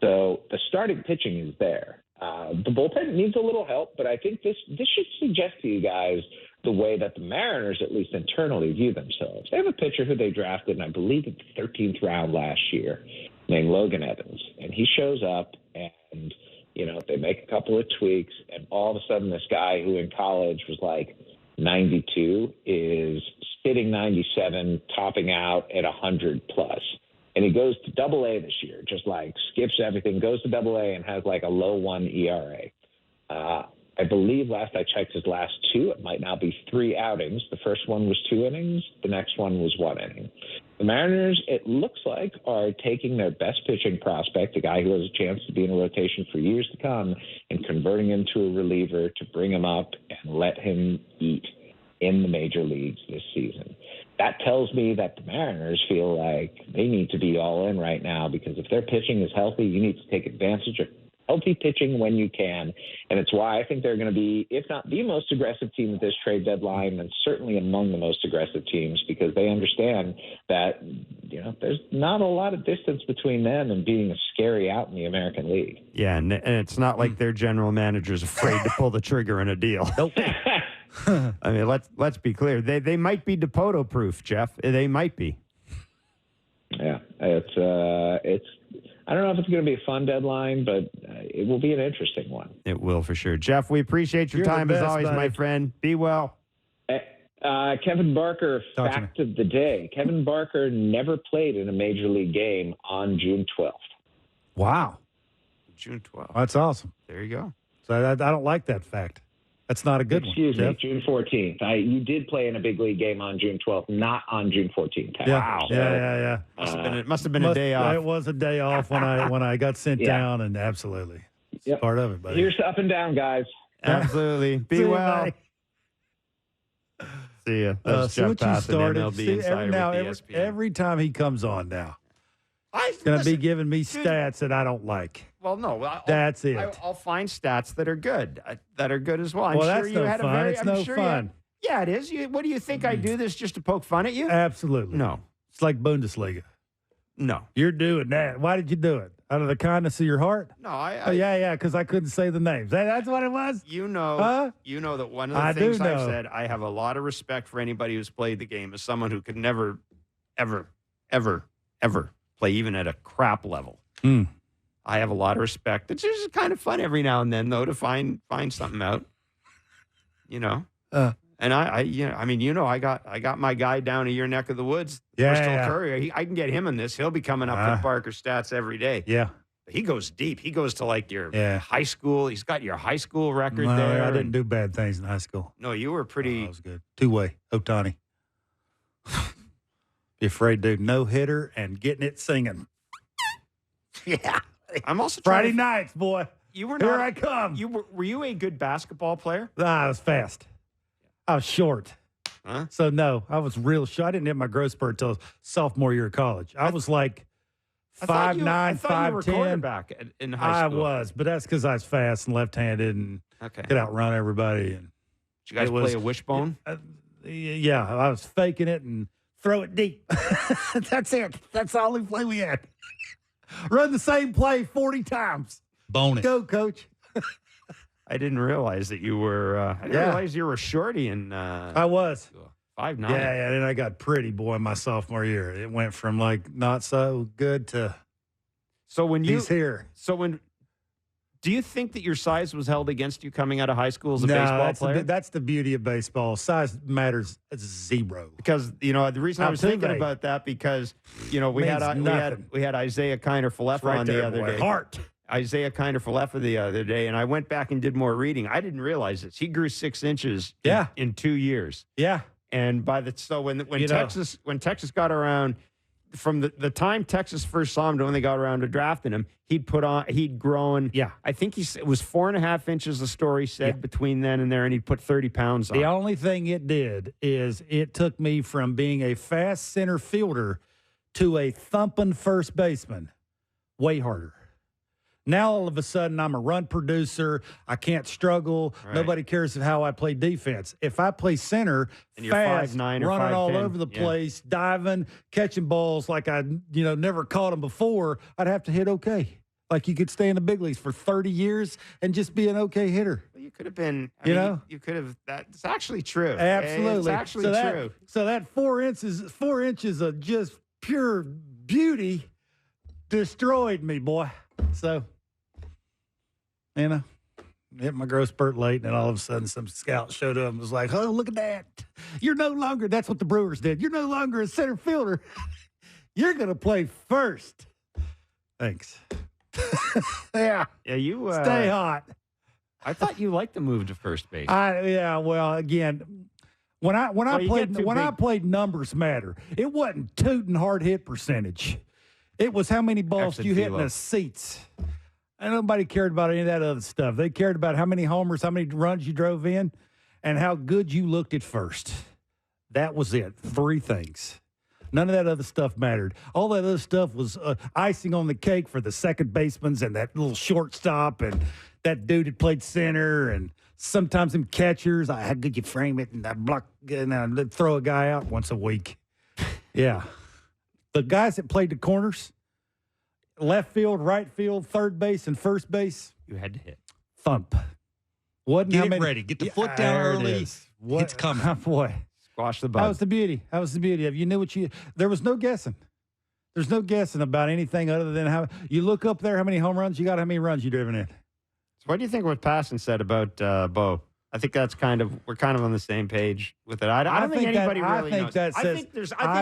So the starting pitching is there. The bullpen needs a little help, but I think this should suggest to you guys the way that the Mariners, at least internally, view themselves. They have a pitcher who they drafted, and I believe in the 13th round last year, named Logan Evans. And he shows up, and, they make a couple of tweaks, and all of a sudden this guy who in college was like 92 is hitting 97, topping out at 100+. And he goes to Double-A this year, just like skips everything, goes to Double-A and has like a low 1 ERA. I believe last I checked his last 2, it might now be 3 outings. The first one was 2 innings. The next one was 1 inning. The Mariners, it looks like, are taking their best pitching prospect, a guy who has a chance to be in a rotation for years to come, and converting him to a reliever to bring him up and let him eat in the major leagues this season. That tells me that the Mariners feel like they need to be all in right now, because if their pitching is healthy, you need to take advantage of healthy pitching when you can. And it's why I think they're going to be, if not the most aggressive team at this trade deadline, then certainly among the most aggressive teams, because they understand that, there's not a lot of distance between them and being a scary out in the American League. Yeah, and it's not like their general manager's afraid to pull the trigger in a deal. Nope. I mean, let's be clear. They might be Dipoto proof, Jeff. They might be. Yeah, it's. I don't know if it's going to be a fun deadline, but it will be an interesting one. It will for sure. Jeff, we appreciate your time as always, my friend. Be well. Cavan Barker, fact of the day. Cavan Barker never played in a major league game on June 12th. Wow. June 12th. That's awesome. There you go. So I don't like that fact. That's not a good Excuse one. me, June 14th. You did play in a big league game on June 12th, not on June 14th. Yeah. Wow. So, yeah. It must have been a day off. It was a day off when I got sent down, and absolutely. It's part of it, buddy. Here's to up and down, guys. Absolutely. Be well. See ya. That's Jeff Passan, MLB Insider with ESPN. Every time he comes on now, he's going to be giving me stats that I don't like. Well, no. That's it. I'll find stats that are good as well. Well, that's no fun. It's no fun. Yeah, it is. What do you think I do this just to poke fun at you? Absolutely. No. It's like Bundesliga. No. You're doing that. Why did you do it? Out of the kindness of your heart? No, because I couldn't say the names. That's what it was? You know that one of the things I've said, I have a lot of respect for anybody who's played the game as someone who could never, ever, ever, ever play even at a crap level. I have a lot of respect. It's just kind of fun every now and then, though, to find something out. And I got my guy down to your neck of the woods, Bristol Courier. I can get him in this. He'll be coming up with Barker stats every day. Yeah. He goes deep. He goes to like your high school. He's got your high school record there. I didn't do bad things in high school. No, you were pretty. That was good. Two-way, Ohtani. Be afraid, dude. No hitter and getting it singing. Yeah. I'm also Friday nights, boy. You were Here I come. Were you a good basketball player? I was fast. I was short. Huh? So, no, I was real short. I didn't hit my growth spurt until sophomore year of college. I was like 5'9", 5'10". You were quarterback in high school. I was, but that's because I was fast and left-handed and could outrun everybody. And did you guys play a wishbone? Yeah, I was faking it and throw it deep. That's it. That's the only play we had. Run the same play 40 times. Bone it. Go, coach. I didn't realize that you were. I didn't realize you were shorty. I was 5'9". Yeah. And then I got pretty, boy, my sophomore year. It went from like not so good to. So when he's here. So do you think that your size was held against you coming out of high school as a baseball player? That's the beauty of baseball. Size matters zero. Because the reason I was thinking about that because we had Isaiah Kiner-Falefa on the other day. Heart. Isaiah Kiner-Falefa the other day, and I went back and did more reading. I didn't realize this. He grew 6 inches in 2 years. Yeah. And when Texas got around from the time Texas first saw him to when they got around to drafting him, he'd grown. Yeah. I think it was 4.5 inches, the story said, between then and there, and he'd put 30 pounds on. The only thing it did is it took me from being a fast center fielder to a thumping first baseman way harder. Now, all of a sudden, I'm a run producer. I can't struggle. Right. Nobody cares how I play defense. If I play center, and you're fast, 5'9" or running 5'10", all over the place, diving, catching balls like I never caught them before, I'd have to hit okay. Like you could stay in the big leagues for 30 years and just be an okay hitter. Well, you could have been, you could have, that's actually true. Absolutely. It's actually true. So that 4 inches of just pure beauty destroyed me, boy. So, hit my growth spurt late, and then all of a sudden some scout showed up and was like, oh, look at that. You're no longer, that's what the Brewers did. You're no longer a center fielder. You're going to play first. Thanks. Yeah, you stay hot. I thought you liked the move to first base. Well, again, when I played numbers matter. It wasn't tooting hard hit percentage. It was how many balls you hit in the seats. And nobody cared about any of that other stuff. They cared about how many homers, how many runs you drove in, and how good you looked at first. That was it. 3 things. None of that other stuff mattered. All that other stuff was icing on the cake for the second baseman and that little shortstop and that dude that played center and sometimes them catchers. How good you frame it and I block and I'd throw a guy out once a week. Yeah. The guys that played the corners, left field, right field, third base, and first base. You had to hit. Thump. Get it ready. Get the foot down early. It's coming. Boy. Squash the bug. That was the beauty. Of you knew there was no guessing. There's no guessing about anything other than how you look up there, how many home runs you got, how many runs you driven in. So what do you think what Passan said about Bo? I think we're kind of on the same page with it. I don't think anybody really knows. I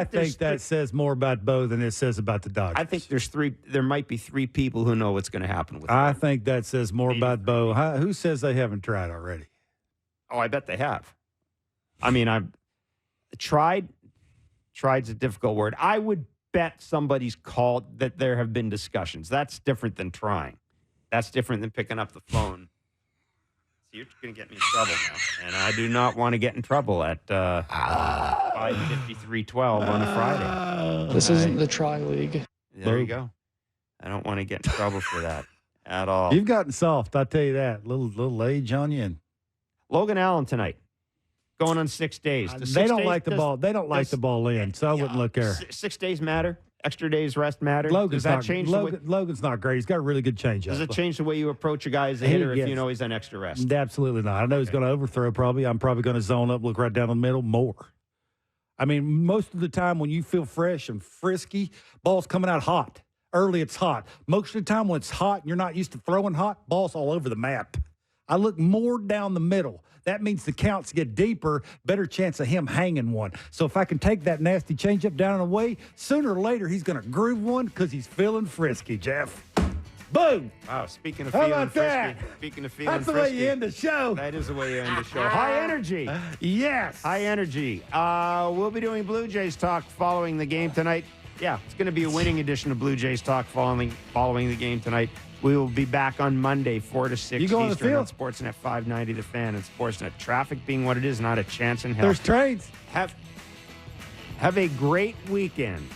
think that says more about Bo than it says about the Dodgers. I think there might be 3 people who know what's going to happen with I think that says more about Bo. Who says they haven't tried already? Oh, I bet they have. I mean, I've tried. Tried's a difficult word. I would bet somebody's called that there have been discussions. That's different than trying. That's different than picking up the phone. You're going to get me in trouble now, and I do not want to get in trouble at 5:53:12 on a Friday. This isn't the tri-league. There you go. I don't want to get in trouble for that at all. You've gotten soft, I'll tell you that. Little age on you. And Logan Allen tonight, going on 6 days. They don't like the ball. They don't like the ball in, so I wouldn't look there. 6 days matter. Extra days rest matter. Logan's not great. He's got a really good changeup. Does it change the way you approach a guy as a hitter if you know he's on extra rest? Absolutely not. I know he's going to overthrow probably. I'm probably going to zone up, look right down the middle more. I mean, most of the time when you feel fresh and frisky, ball's coming out hot. Early it's hot. Most of the time when it's hot and you're not used to throwing hot, ball's all over the map. I look more down the middle. That means the counts get deeper, better chance of him hanging one. So if I can take that nasty changeup down and away, sooner or later he's going to groove one because he's feeling frisky, Jeff. Boom! Wow, speaking of feeling frisky. Speaking of feeling frisky. That's the way you end the show. That is the way you end the show. High energy. Yes. High energy. We'll be doing Blue Jays talk following the game tonight. Yeah, it's going to be a winning edition of Blue Jays talk following the game tonight. We will be back on Monday, 4 to 6 Eastern on Sportsnet 590 The Fan and Sportsnet. Traffic being what it is, not a chance in hell. There's trains. Have a great weekend.